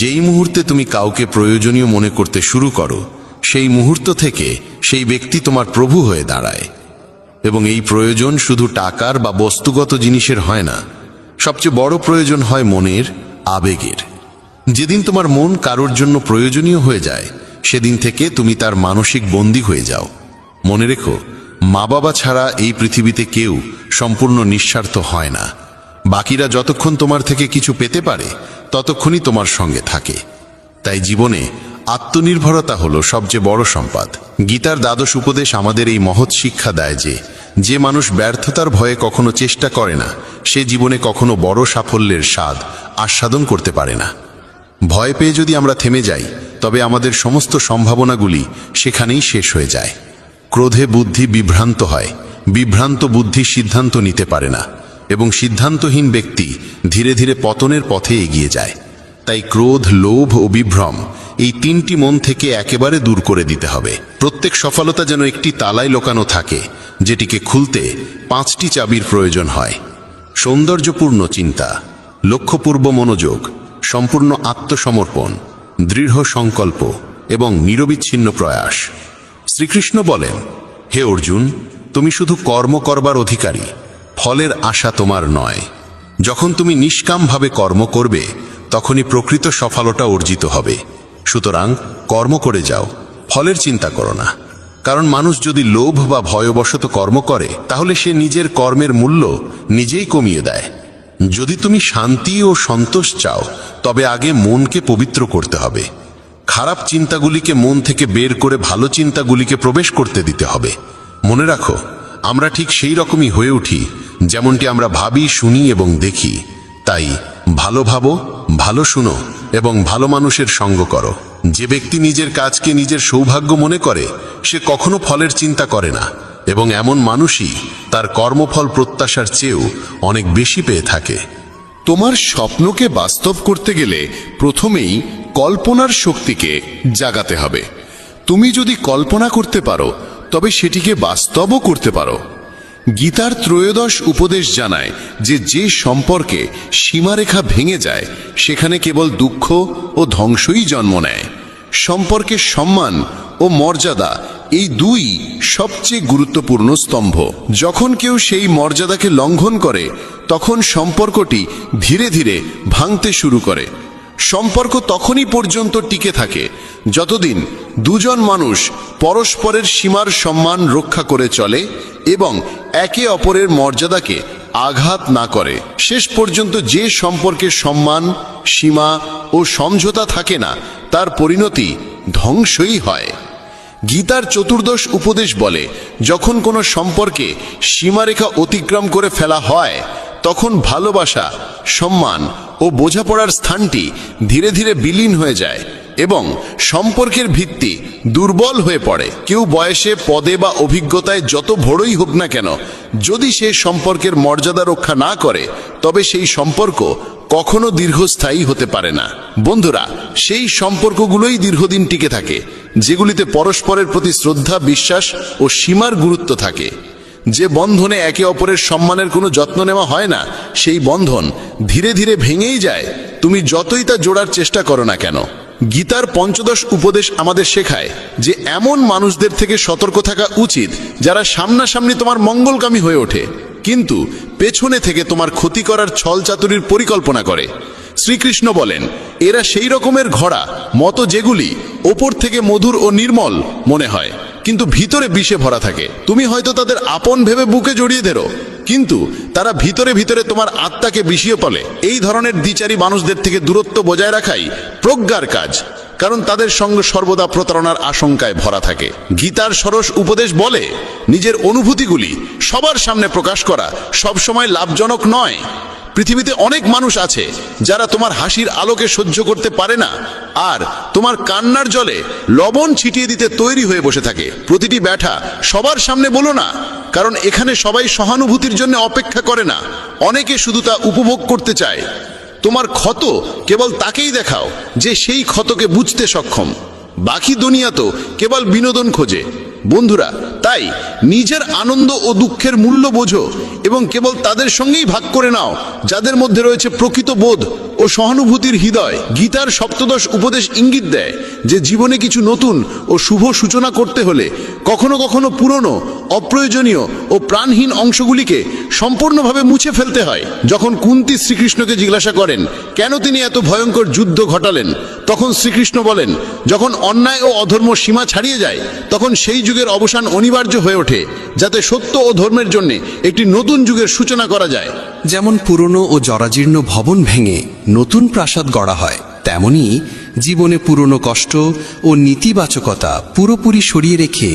যেই মুহূর্তে তুমি কাউকে প্রয়োজনীয় মনে করতে শুরু করো, সেই মুহূর্ত থেকে সেই ব্যক্তি তোমার প্রভু হয়ে দাঁড়ায়। এবং এই প্রয়োজন শুধু টাকার বা বস্তুগত জিনিসের হয় না, সবচেয়ে বড় প্রয়োজন হয় মনের, আবেগের। যেদিন তোমার মন কারোর জন্য প্রয়োজনীয় হয়ে যায়, সেদিন থেকে তুমি তার মানসিক বন্দী হয়ে যাও। মনে রেখো, মা বাবা ছাড়া এই পৃথিবীতে কেউ সম্পূর্ণ নিঃস্বার্থ হয় না। বাকিরা যতক্ষণ তোমার থেকে কিছু পেতে পারে ততক্ষণই তোমার সঙ্গে থাকে। তাই জীবনে আত্মনির্ভরতা হলো সবচেয়ে বড় সম্পদ। গীতার দ্বাদশ উপদেশ আমাদের এই মহৎ শিক্ষা দেয় যে মানুষ ব্যর্থতার ভয়ে কখনো চেষ্টা করে না, সে জীবনে কখনো বড় সাফল্যের স্বাদ আস্বাদন করতে পারে না। ভয় পেয়ে যদি আমরা থেমে যাই, তবে আমাদের সমস্ত সম্ভাবনাগুলি সেখানেই শেষ হয়ে যায়। ক্রোধে বুদ্ধি বিভ্রান্ত হয়, বিভ্রান্ত বুদ্ধি সিদ্ধান্ত নিতে পারে না, এবং সিদ্ধান্তহীন ব্যক্তি ধীরে ধীরে পতনের পথে এগিয়ে যায়। তাই ক্রোধ, লোভ ও বিভ্রম এই তিনটি মন থেকে একেবারে দূর করে দিতে হবে। প্রত্যেক সফলতা যেন একটি তালায় লোকানো থাকে, যেটিকে খুলতে 5টি চাবির প্রয়োজন হয়। সৌন্দর্যপূর্ণ চিন্তা, লক্ষ্যপূর্ব মনোযোগ, সম্পূর্ণ আত্মসমর্পণ, দৃঢ় সংকল্প এবং নিরবিচ্ছিন্ন প্রয়াস। শ্রীকৃষ্ণ বলেন, হে অর্জুন, তুমি শুধু কর্ম করবার অধিকারী, ফলের আশা তোমার নয়। যখন তুমি নিষ্কামভাবে কর্ম করবে, তখনই প্রকৃত সফলতা অর্জিত হবে। সুতরাং কর্ম করে যাও, ফলের চিন্তা করো না। কারণ মানুষ যদি লোভ বা ভয়বশত কর্ম করে, তাহলে সে নিজের কর্মের মূল্য নিজেই কমিয়ে দেয়। যদি তুমি শান্তি ও সন্তোষ চাও, তবে আগে মনকে পবিত্র করতে হবে। খারাপ চিন্তাগুলিকে মন থেকে বের করে ভালো চিন্তাগুলিকে প্রবেশ করতে দিতে হবে। মনে রাখো, আমরা ঠিক সেই রকমই হয়ে উঠি যেমনটি আমরা ভাবি, শুনি এবং দেখি। তাই ভালো ভাবো, ভালো শুনো এবং ভালো মানুষের সঙ্গ করো। যে ব্যক্তি নিজের কাজকে নিজের সৌভাগ্য মনে করে, সে কখনো ফলের চিন্তা করে না, এবং এমন মানুষই তার কর্মফল প্রত্যাশার চেয়েও অনেক বেশি পেয়ে থাকে। তোমার স্বপ্নকে বাস্তব করতে গেলে প্রথমেই কল্পনার শক্তিকে জাগাতে হবে। তুমি যদি কল্পনা করতে পারো, তবে সেটিকে বাস্তবও করতে পারো। গীতার ত্রয়োদশ উপদেশ জানায় যে সম্পর্কে সীমারেখা ভেঙে যায়, সেখানে কেবল দুঃখ ও ধ্বংসই জন্ম নেয়। সম্পর্কে সম্মান ও মর্যাদা এই দুই সবচেয়ে গুরুত্বপূর্ণ স্তম্ভ। যখন কেউ সেই মর্যাদাকে লঙ্ঘন করে, তখন সম্পর্কটি ধীরে ধীরে ভাঙতে শুরু করে। সম্পর্ক তখনই পর্যন্ত টিকে থাকে যতদিন দুজন মানুষ পরস্পরের সীমার সম্মান রক্ষা করে চলে এবং একে অপরের মর্যাদাকে আঘাত না করে। শেষ পর্যন্ত যে সম্পর্কে সম্মান, সীমা ও সমঝোতা থাকে না, তার পরিণতি ধ্বংসই হয়। গীতার চতুর্দশ উপদেশ বলে, যখন কোনো সম্পর্কে সীমারেখা অতিক্রম করে ফেলা হয়, তখন ভালোবাসা, সম্মান ও বোঝাপড়ার স্থানটি ধীরে ধীরে বিলীন হয়ে যায় এবং সম্পর্কের ভিত্তি দুর্বল হয়ে পড়ে। কেউ বয়সে, পদে বা অভিজ্ঞতায় যত বড়ই হোক না কেন, যদি সে সম্পর্কের মর্যাদা রক্ষা না করে, তবে সেই সম্পর্ক কখনো দীর্ঘস্থায়ী হতে পারে না। বন্ধুরা, সেই সম্পর্কগুলোই দীর্ঘদিন টিকে থাকে যেগুলিতে পরস্পরের প্রতি শ্রদ্ধা, বিশ্বাস ও সীমার গুরুত্ব থাকে। যে বন্ধনে একে অপরের সম্মানের কোনো যত্ন নেওয়া হয় না, সেই বন্ধন ধীরে ধীরে ভেঙেই যায়, তুমি যতই তা জোড়ার চেষ্টা করো না কেন। গীতার পঞ্চদশ উপদেশ আমাদের শেখায় যে এমন মানুষদের থেকে সতর্ক থাকা উচিত যারা সামনাসামনি তোমার মঙ্গলকামী হয়ে ওঠে, কিন্তু পেছনে থেকে তোমার ক্ষতি করার ছলচাতুরির পরিকল্পনা করে। শ্রীকৃষ্ণ বলেন, এরা সেই রকমের ঘোড়া মতো যেগুলি ওপর থেকে মধুর ও নির্মল মনে হয়, কিন্তু ভিতরে বিষে ভরা থাকে। তুমি হয়তো তাদের আপন ভেবে বুকে জড়িয়ে ধরো, কিন্তু তারা ভিতরে ভিতরে তোমার আত্মাকে বিষিয়ে ফেলে। এই ধরনের দ্বিচারী মানুষদের থেকে দূরত্ব বজায় রাখাই প্রজ্ঞার কাজ, কারণ তাদের সঙ্গে সর্বদা প্রতারণার আশঙ্কায় ভরা থাকে। গীতার ষোড়শ উপদেশ বলে, নিজের অনুভূতিগুলি সবার সামনে প্রকাশ করা সবসময় লাভজনক নয়। পৃথিবীতে অনেক মানুষ আছে যারা তোমার হাসির আলোকে সহ্য করতে পারে না, আর তোমার কান্নার জলে লবণ ছিটিয়ে দিতে তৈরি হয়ে বসে থাকে। প্রতিটি ব্যথা সবার সামনে বলো না, কারণ এখানে সবাই সহানুভূতির জন্য অপেক্ষা করে না, অনেকে শুধু তা উপভোগ করতে চায়। তোমার ক্ষত কেবল তাকেই দেখাও যে সেই ক্ষতকে বুঝতে সক্ষম। বাকি দুনিয়া তো কেবল বিনোদন খোঁজে। বন্ধুরা, তাই নিজের আনন্দ ও দুঃখের মূল্য বোঝো এবং কেবল তাদের সঙ্গেই ভাগ করে নাও যাদের মধ্যে রয়েছে প্রকৃত বোধ ও ও সহানুভূতির হৃদয়। গীতার সপ্তদশ উপদেশ ইঙ্গিত দেয় যে জীবনে কিছু নতুন ও শুভ সূচনা করতে হলে কখনো কখনো পুরনো, অপ্রয়োজনীয় ও প্রাণহীন অংশগুলিকে সম্পূর্ণভাবে মুছে ফেলতে হয়। যখন কুন্তী শ্রীকৃষ্ণকে জিজ্ঞাসা করেন কেন তিনি এত ভয়ঙ্কর যুদ্ধ ঘটালেন, তখন শ্রীকৃষ্ণ বলেন, যখন অন্যায় ও অধর্ম সীমা ছাড়িয়ে যায় তখন সেই যুগের অবসান অনিবার্য হয়ে ওঠে, যাতে সত্য ও ধর্মের জন্য একটি নতুন যুগের সূচনা করা যায়। যেমন পুরনো ও জরাজীর্ণ ভবন ভেঙে নতুন প্রাসাদ গড়া হয়, তেমনি জীবনে পুরনো কষ্ট ও নীতিবাচকতা পুরোপুরি সরিয়ে রেখে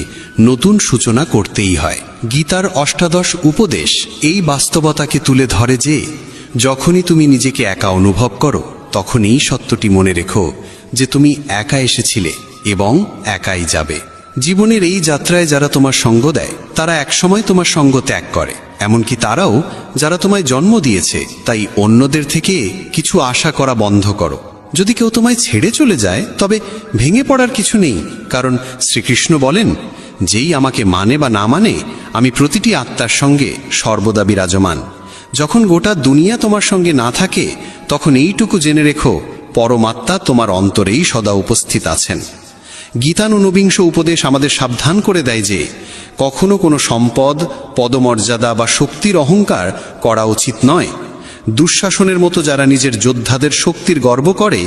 নতুন সূচনা করতেই হয়। গীতার অষ্টাদশ উপদেশ এই বাস্তবতাকে তুলে ধরে যে যখনই তুমি নিজেকে একা অনুভব করো, তখনই সত্যটি মনে রেখো যে তুমি একা এসেছিলে এবং একাই যাবে। জীবনের এই যাত্রায় যারা তোমার সঙ্গ দেয় তারা একসময় তোমার সঙ্গ ত্যাগ করে, এমনকি তারাও যারা তোমায় জন্ম দিয়েছে। তাই অন্যদের থেকে কিছু আশা করা বন্ধ করো। যদি কেউ তোমায় ছেড়ে চলে যায় তবে ভেঙে পড়ার কিছু নেই, কারণ শ্রীকৃষ্ণ বলেন, যেই আমাকে মানে বা না মানে আমি প্রতিটি আত্মার সঙ্গে সর্বদা বিরাজমান। যখন গোটা দুনিয়া তোমার সঙ্গে না থাকে তখন এইটুকু জেনে রেখো, পরমাত্মা তোমার অন্তরেই সদা উপস্থিত আছেন। গীতার ঊনবিংশ উপদেশ আমাদের সাবধান করে দেয় যে কখনো কোনো সম্পদ, পদমর্যাদা বা শক্তির অহংকার করা উচিত নয়। দুঃশাসনের মতো যারা নিজের যোদ্ধাদের শক্তির গর্ব করে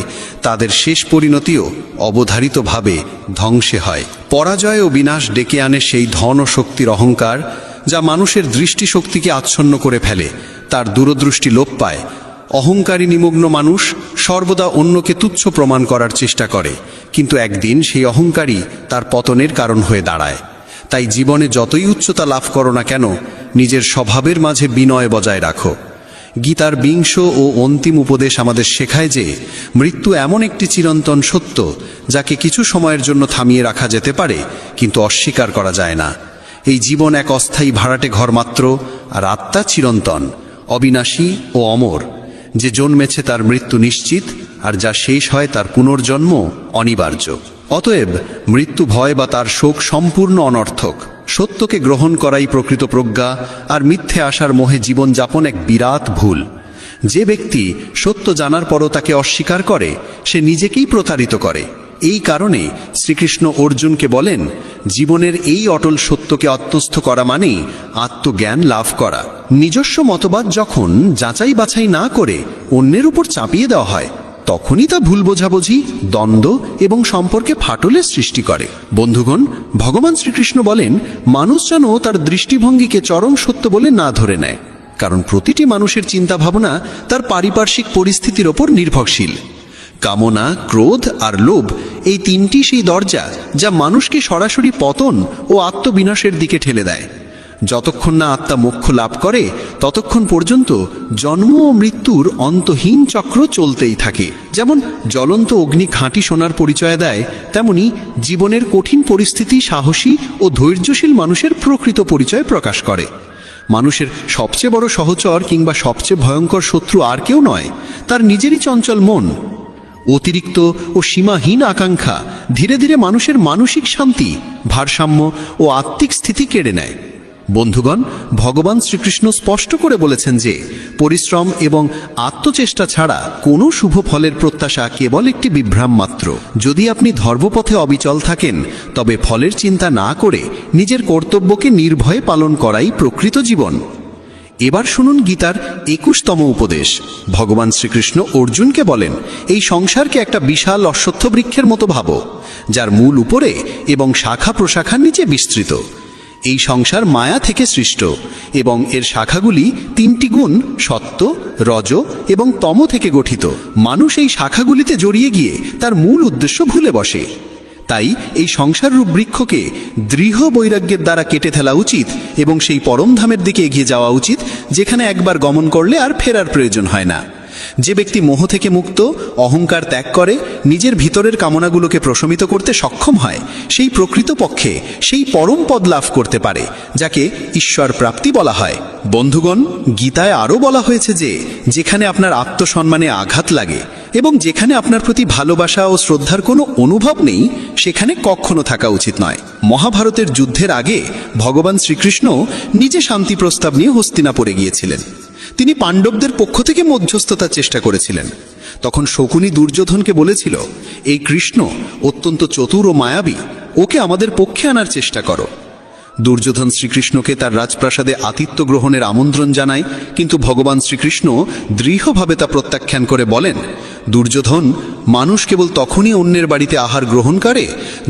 তাদের শেষ পরিণতিও অবধারিতভাবে ধ্বংসে হয়। পরাজয় ও বিনাশ ডেকে আনে সেই ধন ও শক্তির অহংকার যা মানুষের দৃষ্টিশক্তিকে আচ্ছন্ন করে ফেলে, তার দূরদৃষ্টি লোপ পায়। অহংকারী নিমগ্ন মানুষ সর্বদা অন্যকে তুচ্ছ প্রমাণ করার চেষ্টা করে, কিন্তু একদিন সেই অহংকারী তার পতনের কারণ হয়ে দাঁড়ায়। তাই জীবনে যতই উচ্চতা লাভ করো না কেন, নিজের স্বভাবের মাঝে বিনয় বজায় রাখো। গীতার বিংশ ও অন্তিম উপদেশ আমাদের শেখায় যে মৃত্যু এমন একটি চিরন্তন সত্য যাকে কিছু সময়ের জন্য থামিয়ে রাখা যেতে পারে, কিন্তু অস্বীকার করা যায় না। এই জীবন এক অস্থায়ী ভাড়াটে ঘর মাত্র, আর আত্মা চিরন্তন, অবিনাশী ও অমর। যে জন্মেছে তার মৃত্যু নিশ্চিত, আর যা শেষ হয় তার পুনর্জন্ম অনিবার্য। অতএব মৃত্যু ভয় বা তার শোক সম্পূর্ণ অনর্থক। সত্যকে গ্রহণ করাই প্রকৃত প্রজ্ঞা, আর মিথ্যে আশার মোহে জীবনযাপন এক বিরাট ভুল। যে ব্যক্তি সত্য জানার পরও তাকে অস্বীকার করে সে নিজেকেই প্রতারিত করে। এই কারণে শ্রীকৃষ্ণ অর্জুনকে বলেন, জীবনের এই অটল সত্যকে আত্মস্থ করা মানেই আত্মজ্ঞান লাভ করা। নিজস্ব মতবাদ যখন যাচাই বাছাই না করে অন্যের উপর চাপিয়ে দেওয়া হয়, তখনই তা ভুল বোঝাবুঝি, দ্বন্দ্ব এবং সম্পর্কে ফাটলের সৃষ্টি করে। বন্ধুগণ, ভগবান শ্রীকৃষ্ণ বলেন, মানুষ যেন তার দৃষ্টিভঙ্গিকে চরম সত্য বলে না ধরে নেয়, কারণ প্রতিটি মানুষের চিন্তাভাবনা তার পারিপার্শ্বিক পরিস্থিতির ওপর নির্ভরশীল। কামনা, ক্রোধ আর লোভ এই তিনটি সেই দরজা যা মানুষকে সরাসরি পতন ও আত্মবিনাশের দিকে ঠেলে দেয়। যতক্ষণ না আত্মা মোক্ষ লাভ করে ততক্ষণ পর্যন্ত জন্ম ও মৃত্যুর অন্তহীন চক্র চলতেই থাকে। যেমন জ্বলন্ত অগ্নি খাঁটি সোনার পরিচয় দেয়, তেমনি জীবনের কঠিন পরিস্থিতি সাহসী ও ধৈর্যশীল মানুষের প্রকৃত পরিচয় প্রকাশ করে। মানুষের সবচেয়ে বড় সহচর কিংবা সবচেয়ে ভয়ঙ্কর শত্রু আর কেউ নয়, তার নিজেরই চঞ্চল মন। অতিরিক্ত ও সীমাহীন আকাঙ্ক্ষা ধীরে ধীরে মানুষের মানসিক শান্তি, ভারসাম্য ও আত্মিক স্থিতি কেড়ে নেয়। বন্ধুগণ, ভগবান শ্রীকৃষ্ণ স্পষ্ট করে বলেছেন যে পরিশ্রম এবং আত্মচেষ্টা ছাড়া কোনো শুভ ফলের প্রত্যাশা কেবল একটি বিভ্রাম মাত্র। যদি আপনি ধর্মপথে অবিচল থাকেন তবে ফলের চিন্তা না করে নিজের কর্তব্যকে নির্ভয়ে পালন করাই প্রকৃত জীবন। এবার শুনুন গীতার 21তম উপদেশ। ভগবান শ্রীকৃষ্ণ অর্জুনকে বলেন, এই সংসারকে একটা বিশাল অশ্বত্থ বৃক্ষের মতো ভাবো, যার মূল উপরে এবং শাখা প্রশাখার নিচে বিস্তৃত। এই সংসার মায়া থেকে সৃষ্ট এবং এর শাখাগুলি তিনটি গুণ সত্ত্ব, রজ এবং তম থেকে গঠিত। মানুষ এই শাখাগুলিতে জড়িয়ে গিয়ে তার মূল উদ্দেশ্য ভুলে বসে। তাই এই সংসাররূপ বৃক্ষকে দৃঢ় বৈরাগ্যের দ্বারা কেটে ফেলা উচিত এবং সেই পরমধামের দিকে এগিয়ে যাওয়া উচিত, যেখানে একবার গমন করলে আর ফেরার প্রয়োজন হয় না। যে ব্যক্তি মোহ থেকে মুক্ত, অহংকার ত্যাগ করে নিজের ভিতরের কামনাগুলোকে প্রশমিত করতে সক্ষম হয়, সেই প্রকৃতপক্ষে সেই পরম পদ লাভ করতে পারে, যাকে ঈশ্বর প্রাপ্তি বলা হয়। বন্ধুগণ, গীতায় আরও বলা হয়েছে যে যেখানে আপনার আত্মসম্মানে আঘাত লাগে এবং যেখানে আপনার প্রতি ভালোবাসা ও শ্রদ্ধার কোনো অনুভব নেই, সেখানে কখনো থাকা উচিত নয়। মহাভারতের যুদ্ধের আগে ভগবান শ্রীকৃষ্ণ নিজে শান্তি প্রস্তাব নিয়ে হস্তিনাপুরে গিয়েছিলেন। তিনি পাণ্ডবদের পক্ষ থেকে মধ্যস্থতার চেষ্টা করেছিলেন। তখন শকুনি দুর্যোধনকে বলেছিল, এই কৃষ্ণ অত্যন্ত চতুর ও মায়াবী, ওকে আমাদের পক্ষে আনার চেষ্টা করো। দুর্যোধন শ্রীকৃষ্ণকে তার রাজপ্রাসাদে আতিথ্য গ্রহণের আমন্ত্রণ জানায়, কিন্তু ভগবান শ্রীকৃষ্ণ দৃঢ়ভাবে তা প্রত্যাখ্যান করে বলেন, দুর্যোধন, মানুষ কেবল তখনই অন্যের বাড়িতে আহার গ্রহণ করে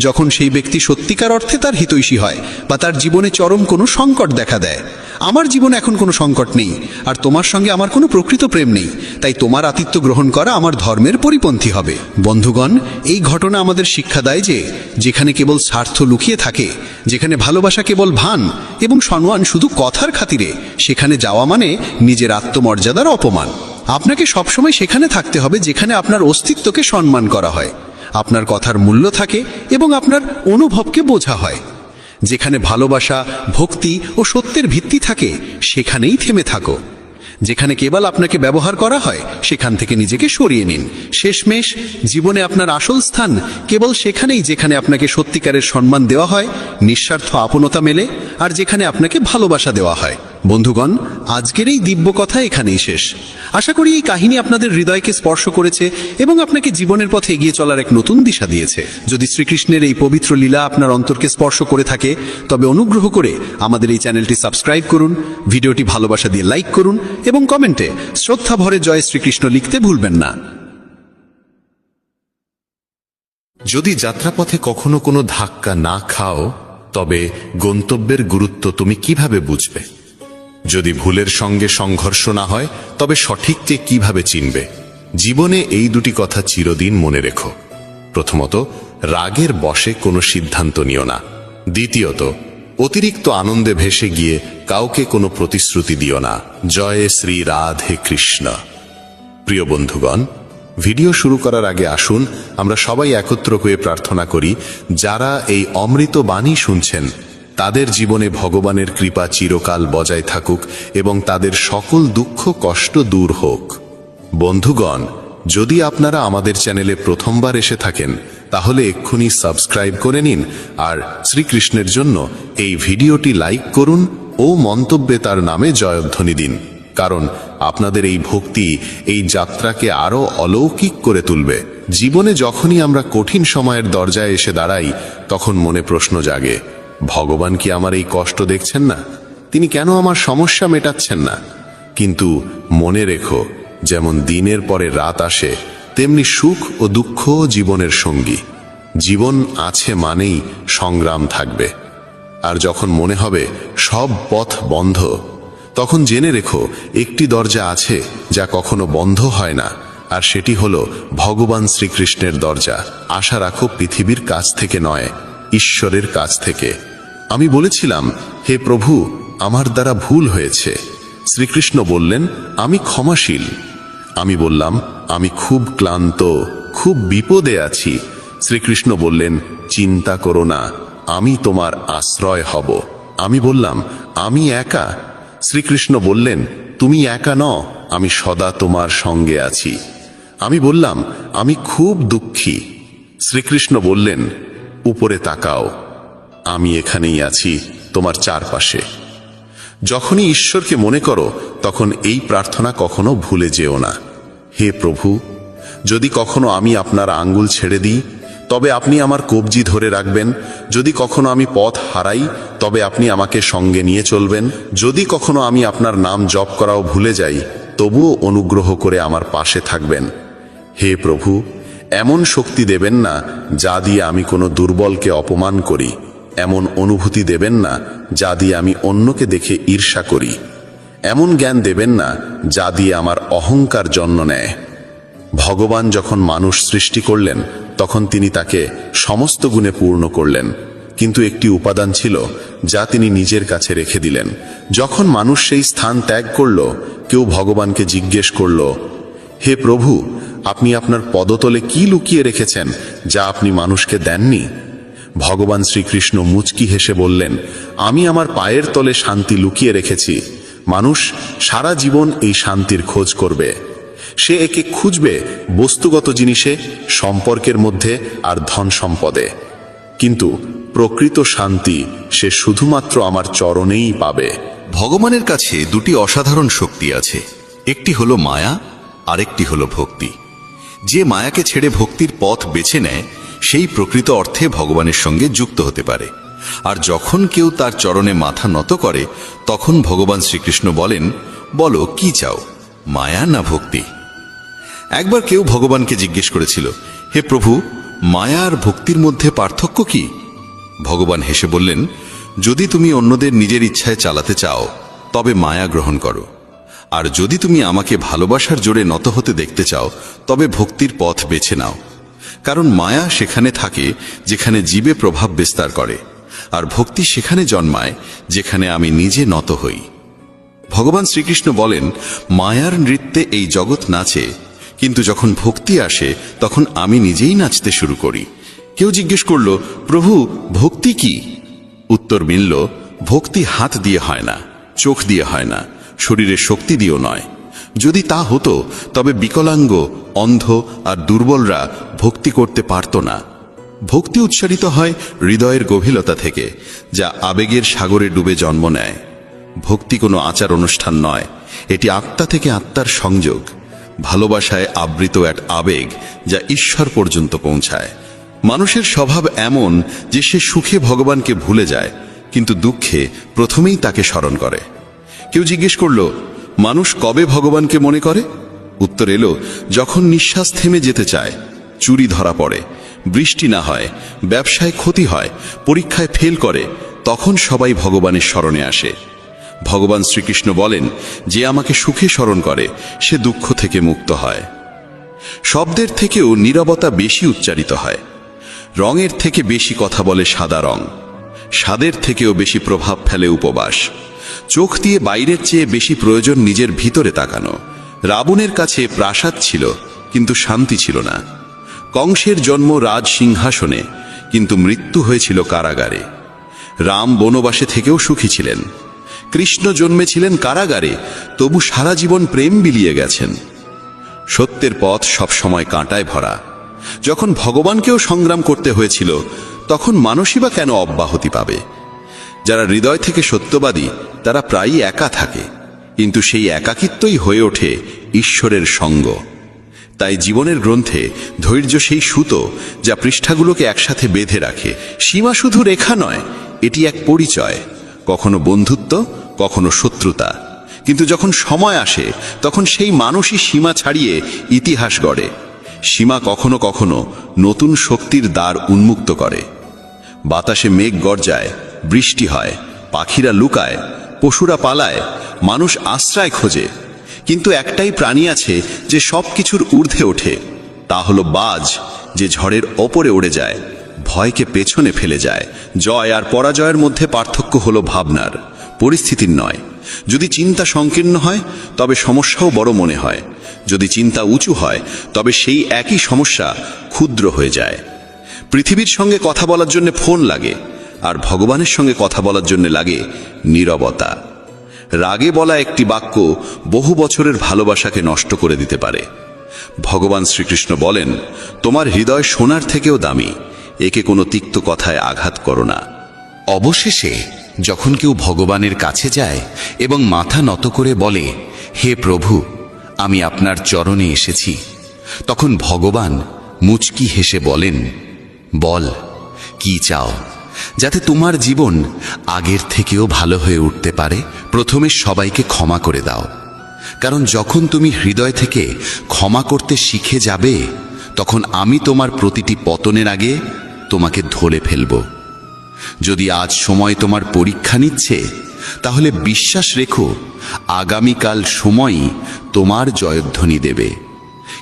যখন সেই ব্যক্তি সত্যিকার অর্থে তার হিতৈষী হয় বা তার জীবনে চরম কোনো সংকট দেখা দেয়। আমার জীবনে এখন কোনো সংকট নেই, আর তোমার সঙ্গে আমার কোনো প্রকৃত প্রেম নেই, তাই তোমার আতিথ্য গ্রহণ করা আমার ধর্মের পরিপন্থী হবে। বন্ধুগণ, এই ঘটনা আমাদের শিক্ষা দেয় যে যেখানে কেবল স্বার্থ লুকিয়ে থাকে, যেখানে ভালোবাসা কেবল ভান এবং সম্মান শুধু কথার খাতিরে, সেখানে যাওয়া মানে নিজের আত্মমর্যাদার অপমান। আপনাকে সবসময় সেখানে থাকতে হবে যেখানে আপনার অস্তিত্বকে সম্মান করা হয়, আপনার কথার মূল্য থাকে এবং আপনার অনুভবকে বোঝা হয়। যেখানে ভালোবাসা, ভক্তি ও সত্যের ভিত্তি থাকে, সেখানেই থেমে থাকো। যেখানে কেবল আপনাকে ব্যবহার করা হয়, সেখান থেকে নিজেকে সরিয়ে নিন। শেষমেশ জীবনে আপনার আসল স্থান কেবল সেখানেই যেখানে আপনাকে সত্যিকারের সম্মান দেওয়া হয়, নিঃস্বার্থ আপনতা মেলে, আর যেখানে আপনাকে ভালোবাসা দেওয়া হয়। বন্ধুগণ, আজকের এই দিব্য কথা এখানেই শেষ। আশা করি এই কাহিনী আপনাদের হৃদয়কে স্পর্শ করেছে এবং আপনাকে জীবনের পথে এগিয়ে চলার এক নতুন দিশা দিয়েছে। যদি শ্রীকৃষ্ণের এই পবিত্র লীলা আপনার অন্তরকে স্পর্শ করে থাকে, তবে অনুগ্রহ করে আমাদের এই চ্যানেলটি সাবস্ক্রাইব করুন, ভিডিওটি ভালোবাসা দিয়ে লাইক করুন এবং কমেন্টে শ্রদ্ধা ভরে জয় শ্রীকৃষ্ণ লিখতে ভুলবেন না। যদি যাত্রাপথে কখনো কোনো ধাক্কা না খাও, তবে গন্তব্যের গুরুত্ব তুমি কিভাবে বুঝবে? যদি ভুলের সঙ্গে সংঘর্ষ না হয়, তবে সঠিককে কিভাবে চিনবে? জীবনে এই দুটি কথা চিরদিন মনে রেখো। প্রথমত, রাগের বশে কোনো সিদ্ধান্ত নিও না। দ্বিতীয়ত, অতিরিক্ত আনন্দে ভেসে গিয়ে কাউকে কোনো প্রতিশ্রুতি দিও না। জয় শ্রী রাধে কৃষ্ণ। প্রিয় বন্ধুগণ, ভিডিও শুরু করার আগে আসুন আমরা সবাই একত্র হয়ে প্রার্থনা করি, যারা এই অমৃত বাণী শুনছেন তাদের জীবনে ভগবানের কৃপা চিরকাল বজায় থাকুক এবং তাদের সকল দুঃখ কষ্ট দূর হোক। বন্ধুগণ, যদি আপনারা আমাদের চ্যানেলে প্রথমবার এসে থাকেন, তাহলে এক্ষুনি সাবস্ক্রাইব করে নিন আর শ্রীকৃষ্ণের জন্য এই ভিডিওটি লাইক করুন ও মন্তব্যে তার নামে জয়ধ্বনি দিন, কারণ আপনাদের এই ভক্তি এই যাত্রাকে আরো অলৌকিক করে তুলবে। জীবনে যখনই আমরা কঠিন সময়ের দরজায় এসে দাঁড়াই, তখন মনে প্রশ্ন জাগে, ভগবান কি আমার এই কষ্ট দেখছেন না? তিনি কেন আমার সমস্যা মেটাচ্ছেন না? কিন্তু মনে রেখো, যেমন দিনের পরে রাত আসে, তেমনি সুখ ও দুঃখ জীবনের সঙ্গী। জীবন আছে মানেই সংগ্রাম থাকবে। আর যখন মনে হবে সব পথ বন্ধ, তখন জেনে রেখো একটি দরজা আছে যা কখনো বন্ধ হয় না, আর সেটি হলো ভগবান শ্রীকৃষ্ণের দরজা। আশা রাখো পৃথিবীর কাছ থেকে নয়, ঈশ্বরের কাছ থেকে। আমি বলেছিলাম, হে প্রভু, আমার দ্বারা ভুল হয়েছে। শ্রীকৃষ্ণ বললেন, আমি ক্ষমাশীল। আমি বললাম, আমি খুব ক্লান্ত, খুব বিপদে আছি। শ্রীকৃষ্ণ বললেন, চিন্তা করো না, আমি তোমার আশ্রয় হব। আমি বললাম, আমি একা। শ্রীকৃষ্ণ বললেন, তুমি একা নও, আমি সদা তোমার সঙ্গে আছি। আমি বললাম, আমি খুব দুঃখী। শ্রীকৃষ্ণ বললেন, উপরে তাকাও, আমি এখানেই আছি তোমার চারপাশে। যখনই ঈশ্বরকে মনে করো, তখন এই প্রার্থনা কখনো ভুলে যেও না। হে প্রভু, যদি কখনো আমি আপনার আঙ্গুল ছেড়ে দিই, তবে আপনি আমার কবজি ধরে রাখবেন। যদি কখনো আমি পথ হারাই, তবে আপনি আমাকে সঙ্গে নিয়ে চলবেন। যদি কখনো আমি আপনার নাম জপ করাও ভুলে যাই, তবুও অনুগ্রহ করে আমার পাশে থাকবেন। হে প্রভু, এমন শক্তি দেবেন না যা দিয়ে আমি কোনো দুর্বলকে অপমান করি, এমন অনুভূতি দেবেন না যা দিয়ে আমি অন্যকে দেখে ঈর্ষা করি, এমন জ্ঞান দেবেন না যা দিয়ে আমার অহংকার জন্ম নেয়। ভগবান যখন মানুষ সৃষ্টি করলেন, তখন তিনি তাকে সমস্ত গুণে পূর্ণ করলেন, কিন্তু একটি উপাদান ছিল যা তিনি নিজের কাছে রেখে দিলেন। যখন মানুষ সেই স্থান ত্যাগ করল, কেউ ভগবানকে জিজ্ঞেস করল, হে প্রভু, আপনি আপনার পদতলে কি লুকিয়ে রেখেছেন যা আপনি মানুষকে দেননি? ভগবান শ্রীকৃষ্ণ মুচকি হেসে বললেন, আমি আমার পায়ের তলে শান্তি লুকিয়ে রেখেছি। মানুষ সারা জীবন এই শান্তির খোঁজ করবে। সে একে খুঁজবে বস্তুগত জিনিসে, সম্পর্কের মধ্যে আর ধন সম্পদে, কিন্তু প্রকৃত শান্তি সে শুধুমাত্র আমার চরণেই পাবে। ভগবানের কাছে দুটি অসাধারণ শক্তি আছে, একটি হলো মায়া, আরেকটি হলো ভক্তি। যে মায়াকে ছেড়ে ভক্তির পথ বেছে নেয় সেই প্রকৃত অর্থে ভগবানের সঙ্গে যুক্ত হতে পারে। আর যখন কেউ তার চরণে মাথা নত করে তখন ভগবান শ্রীকৃষ্ণ বলেন, বলো কি চাও, মায়া না ভক্তি? একবার কেউ ভগবানকে জিজ্ঞেস করেছিল, হে প্রভু, মায়া আর ভক্তির মধ্যে পার্থক্য কি? ভগবান হেসে বললেন, যদি তুমি অন্যদের নিজের ইচ্ছায় চালাতে চাও তবে মায়া গ্রহণ করো, আর যদি তুমি আমাকে ভালোবাসার জোরে নত হতে দেখতে চাও তবে ভক্তির পথ বেছে নাও। কারণ মায়া সেখানে থাকে যেখানে জীবে প্রভাব বিস্তার করে, আর ভক্তি সেখানে জন্মায় যেখানে আমি নিজে নত হই। ভগবান শ্রীকৃষ্ণ বলেন, মায়ার নৃত্যে এই জগৎ নাচে, কিন্তু যখন ভক্তি আসে তখন আমি নিজেই নাচতে শুরু করি। কেউ জিজ্ঞেস করল, প্রভু, ভক্তি কি? উত্তর মিলল, ভক্তি হাত দিয়ে হয় না, চোখ দিয়ে হয় না, শরীরের শক্তি দিয়েও নয়। যদি তা হতো তবে বিকলাঙ্গ, অন্ধ আর দুর্বলরা ভক্তি করতে পারত না। ভক্তি উচ্চারিত হয় হৃদয়ের গভীরতা থেকে, যা আবেগের সাগরে ডুবে জন্ম নেয়। ভক্তি কোনো আচার অনুষ্ঠান নয়, এটি আত্মা থেকে আত্মার সংযোগ, ভালোবাসায় আবৃত এক আবেগ যা ঈশ্বর পর্যন্ত পৌঁছায়। মানুষের স্বভাব এমন যে সে সুখে ভগবানকে ভুলে যায়, কিন্তু দুঃখে প্রথমেই তাকে স্মরণ করে। কেউ জিজ্ঞেস করল, মানুষ কবে ভগবানকে মনে করে? উত্তর এলো, যখন নিঃশ্বাস থেমে যেতে চায়, চুরি ধরা পড়ে, বৃষ্টি না হয়, ব্যবসায় ক্ষতি হয়, পরীক্ষায় ফেল করে, তখন সবাই ভগবানের স্মরণে আসে। ভগবান শ্রীকৃষ্ণ বলেন, যে আমাকে সুখে স্মরণ করে সে দুঃখ থেকে মুক্ত হয়। শব্দের থেকেও নীরবতা বেশি উচ্চারিত হয়। রঙের থেকে বেশি কথা বলে সাদা রং, স্বাদের থেকেও বেশি প্রভাব ফেলে উপবাস। চোখ দিয়ে বাইরের চেয়ে বেশি প্রয়োজন নিজের ভিতরে তাকানো। রাবণের কাছে প্রাসাদ ছিল কিন্তু শান্তি ছিল না। কংসের জন্ম রাজ সিংহাসনে, কিন্তু মৃত্যু হয়েছিল কারাগারে। রাম বনবাসে থেকেও সুখী ছিলেন। কৃষ্ণ জন্মেছিলেন কারাগারে, তবু সারা জীবন প্রেম বিলিয়ে গেছেন। সত্যের পথ সবসময় কাঁটায় ভরা। যখন ভগবানকেও সংগ্রাম করতে হয়েছিল, তখন মানুষই বা কেন অব্যাহতি পাবে? যারা হৃদয় থেকে সত্যবাদী তারা প্রায়ই একা থাকে, কিন্তু সেই একাকিত্বই হয়ে ওঠে ঈশ্বরের সঙ্গ। তাই জীবনের গ্রন্থে ধৈর্য সেই সুতো যা পৃষ্ঠাগুলোকে একসাথে বেঁধে রাখে। সীমা শুধু রেখা নয়, এটি এক পরিচয়, কখনো বন্ধুত্ব, কখনো শত্রুতা। কিন্তু যখন সময় আসে তখন সেই মানুষই সীমা ছাড়িয়ে ইতিহাস গড়ে। সীমা কখনো কখনো নতুন শক্তির দ্বার উন্মুক্ত করে। বাতাসে মেঘ গর্জায়, বৃষ্টি হয়, পাখিরা লুকায়, পশুরা পালায়, মানুষ আশ্রয় খোঁজে, কিন্তু একটাই প্রাণী আছে যে সব কিছুর ঊর্ধ্বে ওঠে। তা হলো বাজ, যে ঝড়ের ওপরে উড়ে যায়, ভয়কে পেছনে ফেলে যায়। জয় আর পরাজয়ের মধ্যে পার্থক্য হলো ভাবনার, পরিস্থিতির নয়। যদি চিন্তা সংকীর্ণ হয় তবে সমস্যাও বড় মনে হয়, যদি চিন্তা উঁচু হয় তবে সেই একই সমস্যা ক্ষুদ্র হয়ে যায়। পৃথিবীর সঙ্গে কথা বলার জন্য ফোন লাগে, আর ভগবানের সঙ্গে কথা বলার জন্য লাগে নীরবতা। রাগে বলা একটি বাক্য বহু বছরের ভালোবাসাকে নষ্ট করে দিতে পারে। ভগবান শ্রীকৃষ্ণ বলেন, তোমার হৃদয় সোনার থেকেও দামি, একে কোনো তিক্ত কথায় আঘাত করো না। অবশেষে যখন কেউ ভগবানের কাছে যায় এবং মাথা নত করে বলে, হে প্রভু, আমি আপনার চরণে এসেছি, তখন ভগবান মুচকি হেসে বলেন, বল কি চাও, যাতে তোমার জীবন আগের থেকেও ভালো হয়ে উঠতে পারে। প্রথমে সবাইকে ক্ষমা করে দাও, কারণ যখন তুমি হৃদয় থেকে ক্ষমা করতে শিখে যাবে তখন আমি তোমার প্রতিটি পতনের আগে তোমাকে ধরে ফেলব। যদি আজ সময় তোমার পরীক্ষা নিচ্ছে, তাহলে বিশ্বাস রেখো আগামীকাল সময়ই তোমার জয়ধ্বনি দেবে।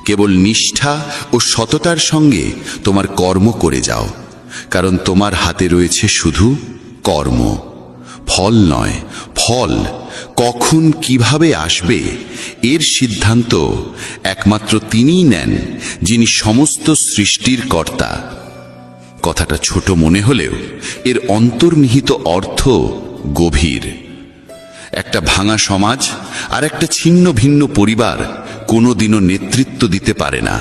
কেবল নিষ্ঠা ও সততার সঙ্গে তোমার কর্ম করে যাও, কারণ তোমার হাতে রয়েছে শুধু কর্ম, ফল নয়। ফল কখন কিভাবে আসবে এর সিদ্ধান্ত একমাত্র তিনিই নেন, যিনি সমস্ত সৃষ্টির কর্তা। কথাটা ছোট মনে হলেও এর অন্তর্নিহিত অর্থ গভীর। একটা ভাঙা সমাজ আর একটা ছিন্ন ভিন্ন পরিবার কোনোদিনও নেতৃত্ব দিতে পারে না,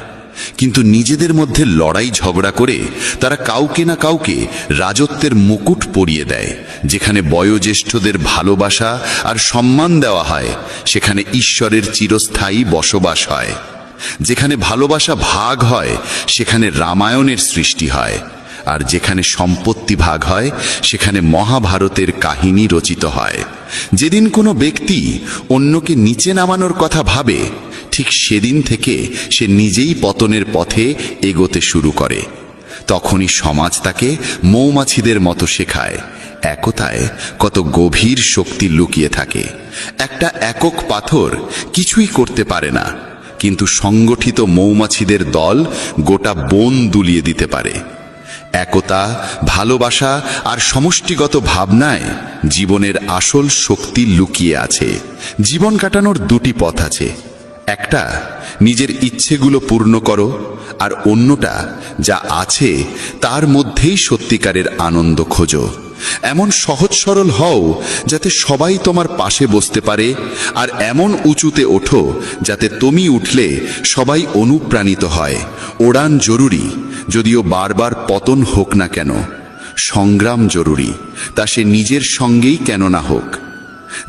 কিন্তু নিজেদের মধ্যে লড়াই ঝগড়া করে তারা কাউকে না কাউকে রাজত্বের মুকুট পরিয়ে দেয়। যেখানে বয়োজ্যেষ্ঠদের ভালোবাসা আর সম্মান দেওয়া হয়, সেখানে ঈশ্বরের চিরস্থায়ী বসবাস হয়। যেখানে ভালোবাসা ভাগ হয়, সেখানে রামায়ণের সৃষ্টি হয়। আর যেখানে সম্পত্তি ভাগ হয়, সেখানে মহাভারতের কাহিনী রচিত হয়। যেদিন কোনো ব্যক্তি অন্যকে নিচে নামানোর কথা ভাবে, ঠিক সেদিন থেকে সে নিজেই পতনের পথে এগোতে শুরু করে। তখনই সমাজ তাকে মৌমাছিদের মতো শেখায় একতায় কত গভীর শক্তি লুকিয়ে থাকে। একটা একক পাথর কিছুই করতে পারে না, কিন্তু সংগঠিত মৌমাছিদের দল গোটা বন দুলিয়ে দিতে পারে। একতা, ভালোবাসা আর সমষ্টিগত ভাবনায় জীবনের আসল শক্তি লুকিয়ে আছে। জীবন কাটানোর দুটি পথ আছে, একটা নিজের ইচ্ছেগুলো পূর্ণ করো, আর অন্যটা যা আছে তার মধ্যেই সত্যিকারের আনন্দ খোঁজো। এমন সহজ সরল হও যাতে সবাই তোমার পাশে বসতে পারে, আর এমন উঁচুতে ওঠো যাতে তুমি উঠলে সবাই অনুপ্রাণিত হয়। ওড়ান জরুরি, যদিও বারবার পতন হোক না কেন। সংগ্রাম জরুরি, তা সে নিজের সঙ্গেই কেন না হোক।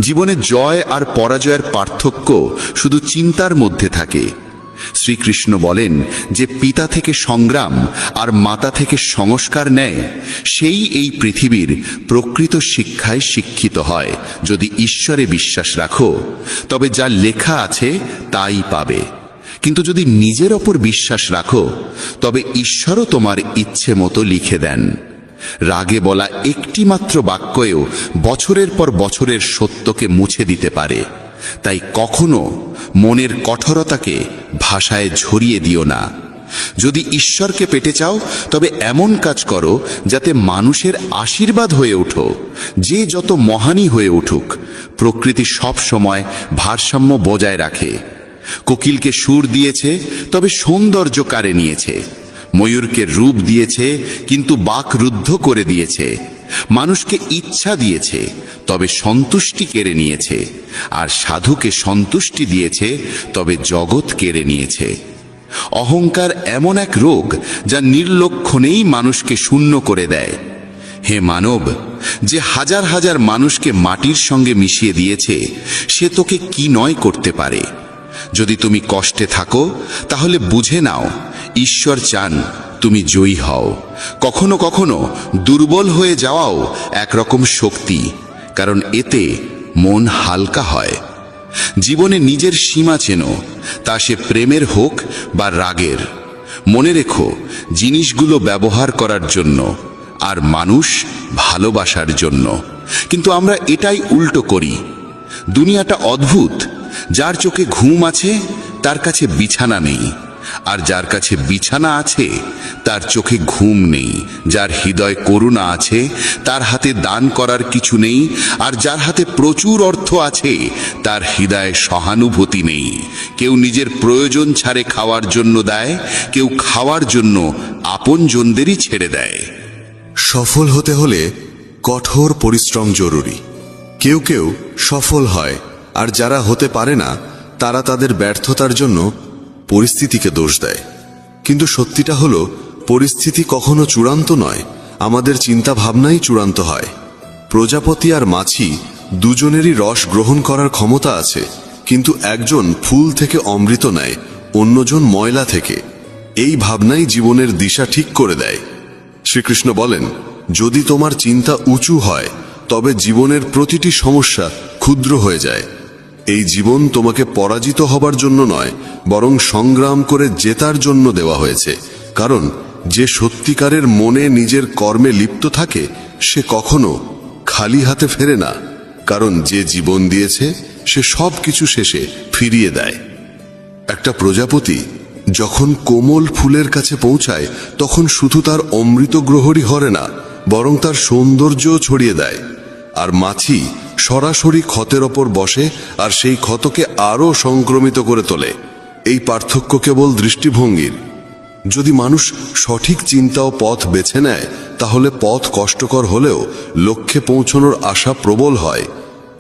জীবনে জয় আর পরাজয়ের পার্থক্য শুধু চিন্তার মধ্যে থাকে। শ্রীকৃষ্ণ বলেন যে পিতা থেকে সংগ্রাম আর মাতা থেকে সংস্কার নেয়, সেই এই পৃথিবীর প্রকৃত শিক্ষায় শিক্ষিত হয়। যদি ঈশ্বরে বিশ্বাস রাখো, তবে যা লেখা আছে তাই পাবে। কিন্তু যদি নিজের ওপর বিশ্বাস রাখো, তবে ঈশ্বরও তোমার ইচ্ছে মতো লিখে দেন। রাগে বলা একটি মাত্র বাক্যেও বছরের পর বছরের সত্যকে মুছে দিতে পারে। তাই কখনো মনের কঠোরতাকে ভাষায় ঝরিয়ে দিও না। যদি ঈশ্বরকে পেতে চাও, তবে এমন কাজ করো যাতে মানুষের আশীর্বাদ হয়ে ওঠো। যে যত মহানই হয়ে উঠুক, প্রকৃতি সব সময় ভারসাম্য বজায় রাখে। কোকিলকে সুর দিয়েছে, তবে সৌন্দর্য কাড়ে নিয়েছে। ময়ূরকে রূপ দিয়েছে, কিন্তু বাক রুদ্ধ করে দিয়েছে। মানুষকে ইচ্ছা দিয়েছে, তবে সন্তুষ্টি কেড়ে নিয়েছে। আর সাধুকে সন্তুষ্টি দিয়েছে, তবে জগৎ কেড়ে নিয়েছে। অহংকার এমন এক রোগ যা নির্লক্ষণেই মানুষকে শূন্য করে দেয়। হে মানব, যে হাজার হাজার মানুষকে মাটির সঙ্গে মিশিয়ে দিয়েছে, সে তোকে কি নয় করতে পারে। যদি তুমি কষ্টে থাকো, তাহলে বুঝে নাও ঈশ্বর চান তুমি জয়ী হও। কখনো কখনো দুর্বল হয়ে যাওয়াও একরকম শক্তি, কারণ এতে মন হালকা হয়। জীবনে নিজের সীমা চেনো, তা সে প্রেমের হোক বা রাগের। মনে রেখো, জিনিসগুলো ব্যবহার করার জন্য, আর মানুষ ভালোবাসার জন্য। কিন্তু আমরা এটাই উল্টো করি। দুনিয়াটা অদ্ভুত। যার চোখে ঘুম আছে, তার কাছে বিছানা নেই। আর যার কাছে বিছানা আছে, তার চোখে ঘুম নেই। যার হৃদয় করুণা আছে, তার হাতে দান করার কিছু নেই। আর যার হাতে প্রচুর অর্থ আছে, তার হৃদয়ে সহানুভূতি নেই। কেউ নিজের প্রয়োজন ছাড়ে খাওয়ার জন্য দেয়, কেউ খাওয়ার জন্য আপনজনদেরই ছেড়ে দেয়। সফল হতে হলে কঠোর পরিশ্রম জরুরি। কেউ কেউ সফল হয়, আর যারা হতে পারে না, তারা তাদের ব্যর্থতার জন্য পরিস্থিতিকে দোষ দেয়। কিন্তু সত্যিটা হলো, পরিস্থিতি কখনো চূড়ান্ত নয়, আমাদের চিন্তা ভাবনাই চূড়ান্ত হয়। প্রজাপতি আর মাছি দুজনেরই রস গ্রহণ করার ক্ষমতা আছে, কিন্তু একজন ফুল থেকে অমৃত নেয়, অন্যজন ময়লা থেকে। এই ভাবনাই জীবনের দিশা ঠিক করে দেয়। শ্রীকৃষ্ণ বলেন, যদি তোমার চিন্তা উঁচু হয়, তবে জীবনের প্রতিটি সমস্যা ক্ষুদ্র হয়ে যায়। এই জীবন তোমাকে পরাজিত হবার জন্য নয়, বরং সংগ্রাম করে জেতার জন্য দেওয়া হয়েছে। কারণ যে সত্যিকারের মনে নিজের কর্মে লিপ্ত থাকে, সে কখনো খালি হাতে ফেরে না। কারণ যে জীবন দিয়েছে, সে সব কিছু শেষে ফিরিয়ে দেয়। একটা প্রজাপতি যখন কোমল ফুলের কাছে পৌঁছায়, তখন শুধু তার অমৃত গ্রহণই হরে না, বরং তার সৌন্দর্যও ছড়িয়ে দেয়। আর মাছি সরাসরি ক্ষতের ওপর বসে, আর সেই ক্ষতকে আরও সংক্রমিত করে তোলে। এই পার্থক্য কেবল দৃষ্টিভঙ্গির। যদি মানুষ সঠিক চিন্তা ও পথ বেছে নেয়, তাহলে পথ কষ্টকর হলেও লক্ষ্যে পৌঁছানোর আশা প্রবল হয়।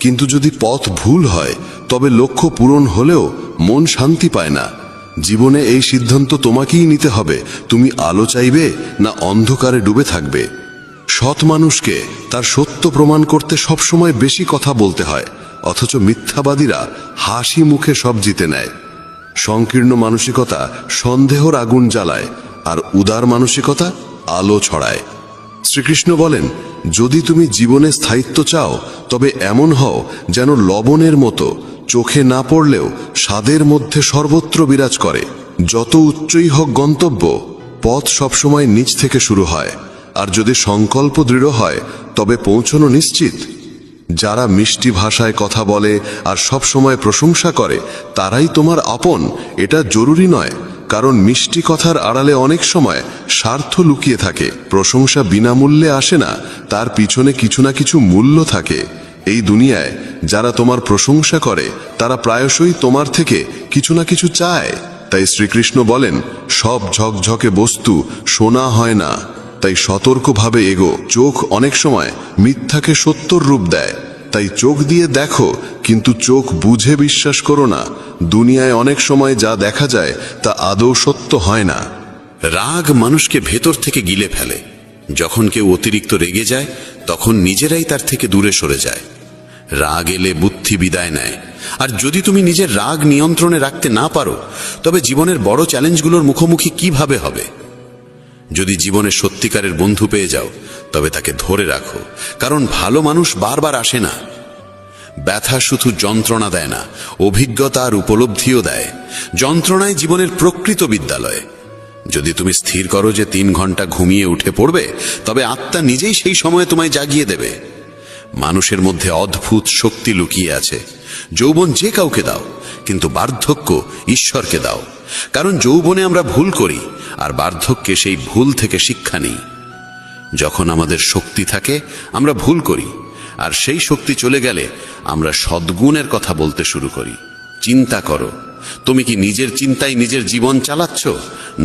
কিন্তু যদি পথ ভুল হয়, তবে লক্ষ্য পূরণ হলেও মন শান্তি পায় না। জীবনে এই সিদ্ধান্ত তোমাকেই নিতে হবে, তুমি আলো চাইবে না অন্ধকারে ডুবে থাকবে। সৎ মানুষকে তার সত্য প্রমাণ করতে সবসময় বেশি কথা বলতে হয়, অথচ মিথ্যাবাদীরা হাসি মুখে সব জিতে নেয়। সংকীর্ণ মানসিকতা সন্দেহর আগুন জ্বালায়, আর উদার মানসিকতা আলো ছড়ায়। শ্রীকৃষ্ণ বলেন, যদি তুমি জীবনে স্থায়িত্ব চাও তবে এমন হও যেন লবণের মতো, চোখে না পড়লেও স্বাদের মধ্যে সর্বত্র বিরাজ করে। যত উচ্চই হোক গন্তব্য, পথ সবসময় নিচ থেকে শুরু হয়, আর যদি সংকল্প দৃঢ় হয় তবে পৌঁছানো নিশ্চিত। যারা মিষ্টি ভাষায় কথা বলে আর সব সময় প্রশংসা করে তারাই তোমার আপন, এটা জরুরি নয়, কারণ মিষ্টি কথার আড়ালে অনেক সময় স্বার্থ লুকিয়ে থাকে। প্রশংসা বিনামূল্যে আসে না, তার পিছনে কিছু না কিছু মূল্য থাকে। এই দুনিয়ায় যারা তোমার প্রশংসা করে তারা প্রায়শই তোমার থেকে কিছু না কিছু চায়। তাই শ্রীকৃষ্ণ বলেন, সব ঝকঝকে বস্তু সোনা হয় না, তাই সতর্কভাবে এগো। চোখ অনেক সময় মিথ্যাকে সত্যর রূপ দেয়, তাই চোখ দিয়ে দেখো, কিন্তু চোখ বুঝে বিশ্বাস করো না। দুনিয়ায় অনেক সময় যা দেখা যায় তা আদৌ সত্য হয় না। রাগ মানুষকে ভেতর থেকে গিলে ফেলে। যখন কেউ অতিরিক্ত রেগে যায় তখন নিজেরাই তার থেকে দূরে সরে যায়। রাগ এলে বুদ্ধি বিদায় নেয়। আর যদি তুমি নিজের রাগ নিয়ন্ত্রণে রাখতে না পারো তবে জীবনের বড় চ্যালেঞ্জগুলোর মুখোমুখি কিভাবে হবে? যদি জীবনে সত্যিকারের বন্ধু পেয়ে যাও তবে তাকে ধরে রাখো, কারণ ভালো মানুষ বারবার আসে না। ব্যথা শুধু যন্ত্রণা দেয় না, অভিজ্ঞতা আর উপলব্ধিও দেয়। যন্ত্রণায় জীবনের প্রকৃত বিদ্যালয়। যদি তুমি স্থির করো যে 3 ঘন্টা ঘুমিয়ে উঠে পড়বে, তবে আত্মা নিজেই সেই সময়ে তোমায় জাগিয়ে দেবে। মানুষের মধ্যে অদ্ভুত শক্তি লুকিয়ে আছে। যৌবন যে কাউকে দাও, কিন্তু বার্ধক্য ঈশ্বরকে দাও, কারণ যৌবনে আমরা ভুল করি আর বার্ধক্যে সেই ভুল থেকে শিক্ষা নিই। যখন আমাদের শক্তি থাকে আমরা ভুল করি, আর সেই শক্তি চলে গেলে আমরা সদ্গুণের কথা বলতে শুরু করি। চিন্তা করো, তুমি কি নিজের চিন্তায় নিজের জীবন চালাচ্ছ,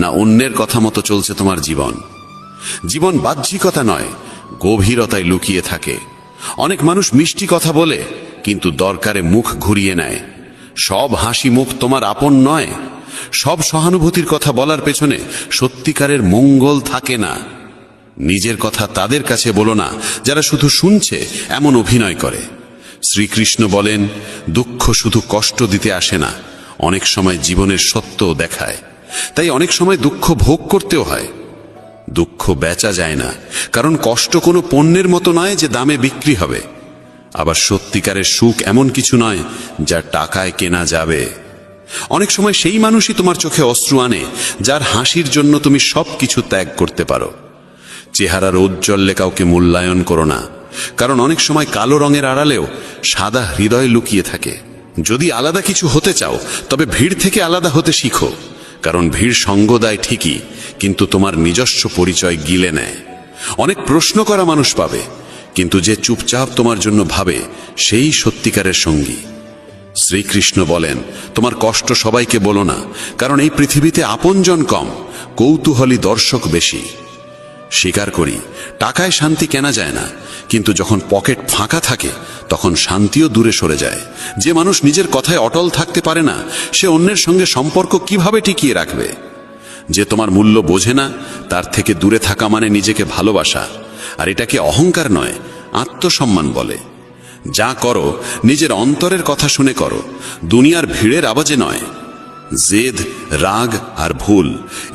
না অন্যের কথা মতো চলছে তোমার জীবন? জীবন বাহ্যিকতা নয়, গভীরতায় লুকিয়ে থাকে। অনেক মানুষ মিষ্টি কথা বলে কিন্তু দরকারে মুখ ঘুরিয়ে নেয়। সব হাসি মুখ তোমার আপন নয়। সব সহানুভূতির কথা বলার পেছনে সত্যিকারের মঙ্গল থাকে না। নিজের কথা তাদের কাছে বলো না যারা শুধু শুনছে এমন অভিনয় করে। শ্রীকৃষ্ণ বলেন, দুঃখ শুধু কষ্ট দিতে আসে না, অনেক সময় জীবনের সত্যও দেখায়। তাই অনেক সময় দুঃখ ভোগ করতেও হয়। দুঃখ বেচা যায় না, কারণ কষ্ট কোনো পণ্যের মতো নয় যে দামে বিক্রি হবে। আবার সত্যিকারের সুখ এমন কিছু নয় যা টাকায় কেনা যাবে। অনেক সময় সেই মানুষই তোমার চোখে অশ্রু আনে যার হাসির জন্য তুমি সবকিছু ত্যাগ করতে পারো। চেহারার ঔজ্জ্বল্যে কাউকে মূল্যায়ন করো না, কারণ অনেক সময় কালো রঙের আড়ালেও সাদা হৃদয় লুকিয়ে থাকে। যদি আলাদা কিছু হতে চাও তবে ভিড় থেকে আলাদা হতে শিখো, কারণ ভিড় সঙ্গ দেয় ঠিকই, কিন্তু তোমার নিজস্ব পরিচয় গিলে নেয়। অনেক প্রশ্ন করা মানুষ পাবে, কিন্তু যে চুপচাপ তোমার জন্য ভাবে সেই সত্যিকারের সঙ্গী। শ্রীকৃষ্ণ বলেন, তোমার কষ্ট সবাইকে বলো না, কারণ এই পৃথিবীতে আপনজন কম, কৌতূহলী দর্শক বেশি। স্বীকার করি, টাকায় শান্তি কেনা যায় না, কিন্তু যখন পকেট ফাঁকা থাকে তখন শান্তিও দূরে সরে যায়। যে মানুষ নিজের কথায় অটল থাকতে পারে না, সে অন্যের সঙ্গে সম্পর্ক কিভাবে টিকিয়ে রাখবে? যে তোমার মূল্য বোঝে না, তার থেকে দূরে থাকা মানে নিজেকে ভালোবাসা। আর এটাকে অহংকার নয়, আত্মসম্মান বলে। যা করো নিজের অন্তরের কথা শুনে করো, দুনিয়ার ভিড়ের আওয়াজে নয়। জেদ, রাগ আর ভুল,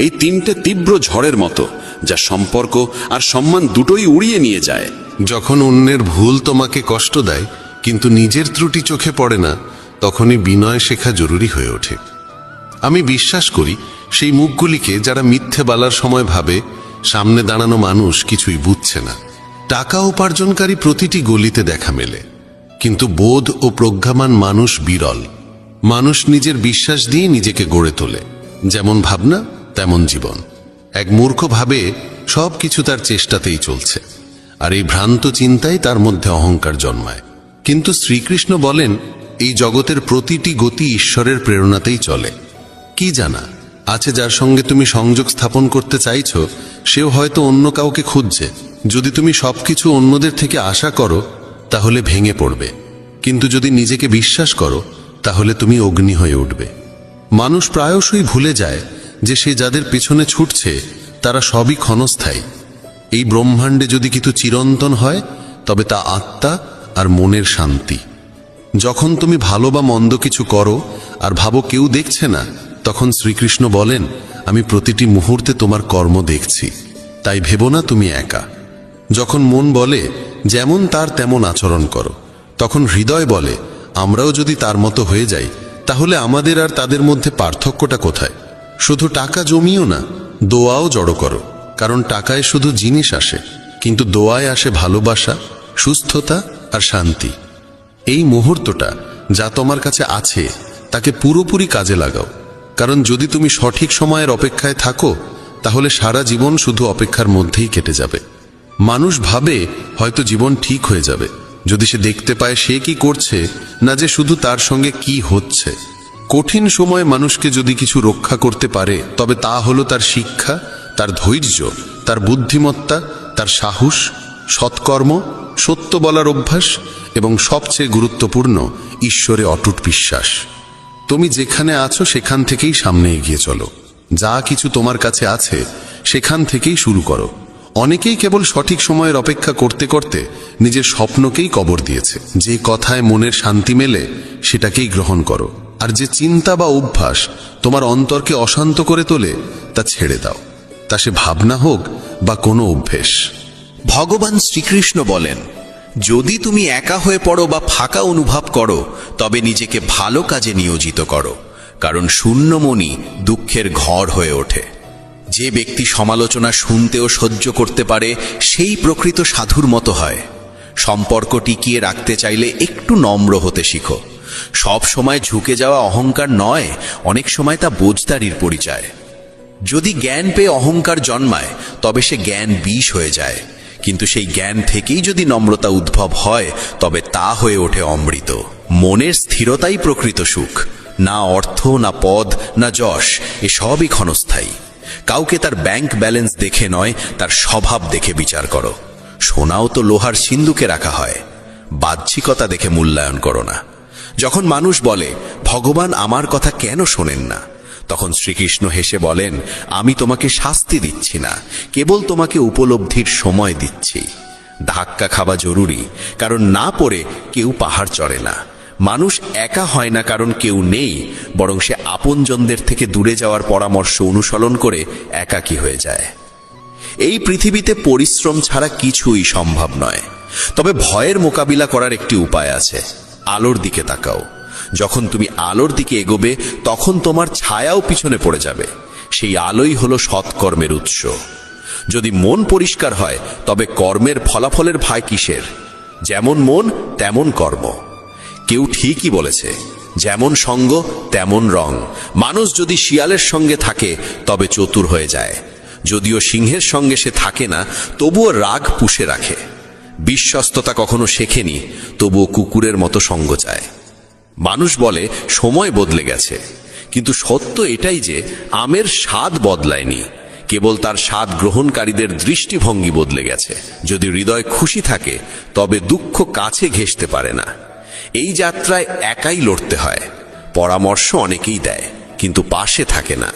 এই 3টে তীব্র ঝড়ের মতো, যা সম্পর্ক আর সম্মান দুটোই উড়িয়ে নিয়ে যায়। যখন অন্যের ভুল তোমাকে কষ্ট দেয় কিন্তু নিজের ত্রুটি চোখে পড়ে না, তখনই বিনয় শেখা জরুরি হয়ে ওঠে। আমি বিশ্বাস করি সেই মুখগুলিকে যারা মিথ্যে বলার সময় ভাবে সামনে দাঁড়ানো মানুষ কিছুই বুঝছে না। টাকা উপার্জনকারী প্রতিটি গলিতে দেখা মেলে, কিন্তু বোধ ও প্রজ্ঞামান মানুষ বিরল। মানুষ নিজের বিশ্বাস দিয়ে নিজেকে গড়ে তোলে। যেমন ভাবনা তেমন জীবন। এক মূর্খ ভাবে সব কিছু তার চেষ্টাতেই চলছে, আর এই ভ্রান্ত চিন্তাই তার মধ্যে অহংকার জন্মায়। কিন্তু শ্রীকৃষ্ণ বলেন, এই জগতের প্রতিটি গতি ঈশ্বরের প্রেরণাতেই চলে। কি জানা আছে যার সঙ্গে তুমি সংযোগ স্থাপন করতে চাইছো, সেও হয়তো অন্য কাউকে খুঁজছে। যদি তুমি সবকিছু অন্যদের থেকে আশা করো তাহলে ভেঙে পড়বে, কিন্তু যদি নিজেকে বিশ্বাস করো তাহলে তুমি অগ্নি হয়ে উঠবে। মানুষ প্রায়শই ভুলে যায় যে সে যাদের পেছনে ছুটছে তারা সবই ক্ষণস্থায়ী। এই ব্রহ্মাণ্ডে যদি কিছু চিরন্তন হয় তবে তা আত্মা আর মনের শান্তি। যখন তুমি ভালো বা মন্দ কিছু করো আর ভাবো কেউ দেখছে না, তখন শ্রীকৃষ্ণ বলেন, আমি প্রতিটি মুহূর্তে তোমার কর্ম দেখছি, তাই ভেবো না তুমি একা। যখন মন বলে যেমন তার তেমন আচরণ করো, তখন হৃদয় বলে আমরাও যদি তার মতো হয়ে যাই তাহলে আমাদের আর তাদের মধ্যে পার্থক্যটা কোথায়? শুধু টাকা জমিও না, দোয়াও জড়ো করো, কারণ টাকায় শুধু জিনিস আসে, কিন্তু দোয়ায় আসে ভালোবাসা, সুস্থতা আর শান্তি। এই মুহূর্তটা যা তোমার কাছে আছে তাকে পুরোপুরি কাজে লাগাও, কারণ যদি তুমি সঠিক সময়ের অপেক্ষায় থাকো তাহলে সারা জীবন শুধু অপেক্ষার মধ্যেই কেটে যাবে। মানুষ ভাবে হয়তো জীবন ঠিক হয়ে যাবে যদি সে দেখতে পায় সে কি করছে, না যে শুধু তার সঙ্গে কি হচ্ছে। কঠিন সময়ে মানুষকে যদি কিছু রক্ষা করতে পারে তবে তা হলো তার শিক্ষা, তার ধৈর্য, তার বুদ্ধিমত্তা, তার সাহস, সৎকর্ম, সত্য বলার অভ্যাস এবং সবচেয়ে গুরুত্বপূর্ণ ঈশ্বরে অটুট বিশ্বাস। তুমি যেখানে আছো সেখান থেকেই সামনে এগিয়ে চলো। যা কিছু তোমার কাছে আছে সেখান থেকেই শুরু করো। অনেকেই কেবল সঠিক সময়ের অপেক্ষা করতে করতে নিজের স্বপ্নকেই কবর দিয়েছে। যে কথায় মনের শান্তি মেলে সেটাকেই গ্রহণ করো, আর যে চিন্তা বা অভ্যাস তোমার অন্তরকে অশান্ত করে তোলে তা ছেড়ে দাও, তা সে ভাবনা হোক বা কোনো অভ্যেস। ভগবান শ্রীকৃষ্ণ বলেন, যদি তুমি একা হয়ে পড়ো বা ফাঁকা অনুভব করো তবে নিজেকে ভালো কাজে নিয়োজিত করো, কারণ শূন্য মনই দুঃখের ঘর হয়ে ওঠে। যে ব্যক্তি সমালোচনা শুনতেও সহ্য করতে পারে সেই প্রকৃত সাধুর মতো হয়। সম্পর্ক টিকিয়ে রাখতে চাইলে একটু নম্র হতে শিখো। সব সময় ঝুঁকে যাওয়া অহংকার নয়, অনেক সময় তা বোঝদারির পরিচয়। যদি জ্ঞান পেয়ে অহংকার জন্মায় তবে সে জ্ঞান বিষ হয়ে যায়, কিন্তু সেই জ্ঞান থেকেই যদি নম্রতা উদ্ভব হয় তবে তা হয়ে ওঠে অমৃত। মনের স্থিরতাই প্রকৃত সুখ, না অর্থ, না পদ, না যশ, এসবই ক্ষণস্থায়ী। কাউকে তার ব্যাংক ব্যালেন্স দেখে নয়, তার স্বভাব দেখে বিচার করো। সোনাও তো লোহার সিন্ধুকে রাখা হয়, বাহ্যিকতা দেখে মূল্যায়ন করো না। যখন মানুষ বলে ভগবান আমার কথা কেন শোনেন না, তখন শ্রীকৃষ্ণ হেসে বলেন, আমি তোমাকে শাস্তি দিচ্ছি না, কেবল তোমাকে উপলব্ধির সময় দিচ্ছি। ধাক্কা খাওয়া জরুরি, কারণ না পড়ে কেউ পাহাড় চড়ে না। মানুষ একা হয় না কারণ কেউ নেই, বরং সে আপনজনদের থেকে দূরে যাওয়ার পরামর্শ অনুসরণ করে একাকী হয়ে যায়। এই পৃথিবীতে পরিশ্রম ছাড়া কিছুই সম্ভব নয়, তবে ভয়ের মোকাবিলা করার একটি উপায় আছে। আলোর দিকে তাকাও। যখন তুমি আলোর দিকে এগোবে তখন তোমার ছায়াও পিছনে পড়ে যাবে। সেই আলোই হলো সৎকর্মের উৎস। যদি মন পরিষ্কার হয় তবে কর্মের ফলাফলের ভয় কিসের? যেমন মন তেমন কর্ম। কেউ ঠিকই বলেছে, যেমন সঙ্গ তেমন রং। মানুষ যদি শিয়ালের সঙ্গে থাকে তবে চতুর হয়ে যায়, যদিও সিংহের সঙ্গে সে থাকে না তবুও রাগ পুষে রাখে। বিশ্বস্ততা কখনো শেখেনি, তবুও কুকুরের মতো সঙ্গ চায়। মানুষ বলে সময় বদলে গেছে, কিন্তু সত্য এটাই যে আমের স্বাদ বদলায়নি, কেবল তার স্বাদ গ্রহণকারীদের দৃষ্টিভঙ্গি বদলে গেছে। যদি হৃদয় খুশি থাকে তবে দুঃখ কাছে ঘেঁষতে পারে না। এই যাত্রায় একাই লড়তে হয়। পরামর্শ অনেকেই দেয়, কিন্তু পাশে থাকে না।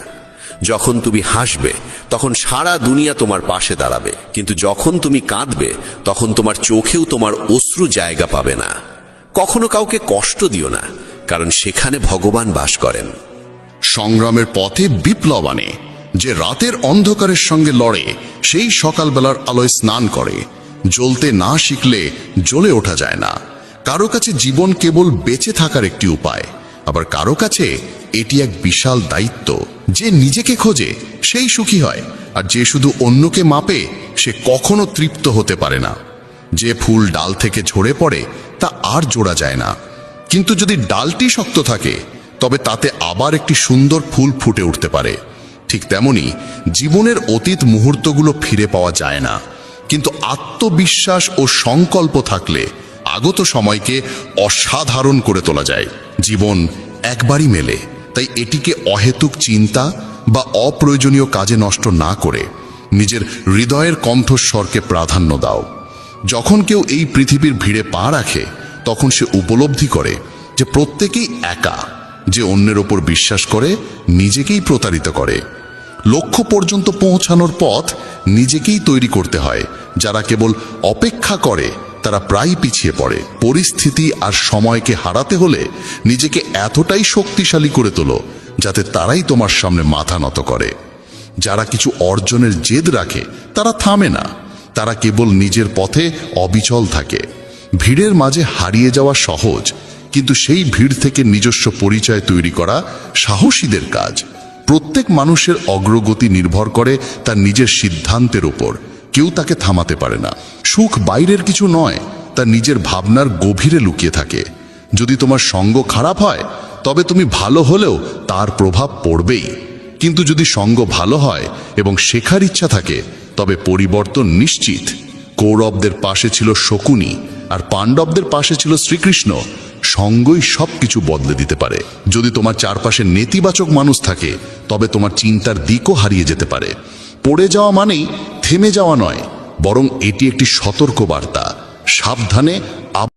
যখন তুমি হাসবে তখন সারা দুনিয়া তোমার পাশে দাঁড়াবে, কিন্তু যখন তুমি কাঁদবে তখন তোমার চোখেও তোমার অশ্রু জায়গা পাবে না। কখনো কাউকে কষ্ট দিও না, কারণ সেখানে ভগবান বাস করেন। সংগ্রামের পথে বিপ্লব আনে। যে রাতের অন্ধকারের সঙ্গে লড়ে সেই সকালবেলার আলোয় স্নান করে। জ্বলতে না শিখলে জ্বলে ওঠা যায় না। কারো কাছে জীবন কেবল বেঁচে থাকার একটি উপায়, আবার কারো কাছে এটি এক বিশাল দায়িত্ব। যে নিজেকে খোঁজে সেই সুখী হয়, আর যে শুধু অন্যকে মাপে সে কখনো তৃপ্ত হতে পারে না। যে ফুল ডাল থেকে ঝরে পড়ে তা আর জোড়া যায় না, কিন্তু যদি ডালটি শক্ত থাকে তবে তাতে আবার একটি সুন্দর ফুল ফুটে উঠতে পারে। ঠিক তেমনি জীবনের অতীত মুহূর্তগুলো ফিরে পাওয়া যায় না, কিন্তু আত্মবিশ্বাস ও সংকল্প থাকলে আগত সময়কে অসাধারণ করে তোলা যায়। জীবন একবারই মেলে, তাই এটিকে অহেতুক চিন্তা বা অপ্রয়োজনীয় কাজে নষ্ট না করে নিজের হৃদয়ের কণ্ঠস্বরকে প্রাধান্য দাও। যখন কেউ এই পৃথিবীর ভিড়ে পা রাখে তখন সে উপলব্ধি করে যে প্রত্যেকেই একা, যে অন্যের ওপর বিশ্বাস করে নিজেকেই প্রতারিত করে। লক্ষ্য পর্যন্ত পৌঁছানোর পথ নিজেকেই তৈরি করতে হয়। যারা কেবল অপেক্ষা করে তারা প্রায় পিছিয়ে পড়ে। পরিস্থিতি আর সময়কে হারাতে হলে নিজেকে এতটাই শক্তিশালী করে তোলো যাতে তারাই তোমার সামনে মাথা নত করে। যারা কিছু অর্জনের জেদ রাখে তারা থামে না, তারা কেবল নিজের পথে অবিচল থাকে। ভিড়ের মাঝে হারিয়ে যাওয়া সহজ, কিন্তু সেই ভিড় থেকে নিজস্ব পরিচয় তৈরি করা সাহসীদের কাজ। প্রত্যেক মানুষের অগ্রগতি নির্ভর করে তার নিজের সিদ্ধান্তের উপর। কেউ তাকে থামাতে পারে না। সুখ বাইরের কিছু নয়, তা নিজের ভাবনার গভীরে লুকিয়ে থাকে। যদি তোমার সঙ্গ খারাপ হয় তবে তুমি ভালো হলেও তার প্রভাব পড়বেই, কিন্তু যদি সঙ্গ ভালো হয় এবং শেখার ইচ্ছা থাকে তবে পরিবর্তন নিশ্চিত। কৌরবদের পাশে ছিল শকুনি আর পাণ্ডবদের পাশে ছিল শ্রীকৃষ্ণ। সঙ্গই সবকিছু বদলে দিতে পারে। যদি তোমার চারপাশে নেতিবাচক মানুষ থাকে তবে তোমার চিন্তার দিকও হারিয়ে যেতে পারে। পড়ে যাওয়া মানেই থেমে যাওয়া নয়, বরং এটি একটি সতর্ক বার্তা। সাবধানে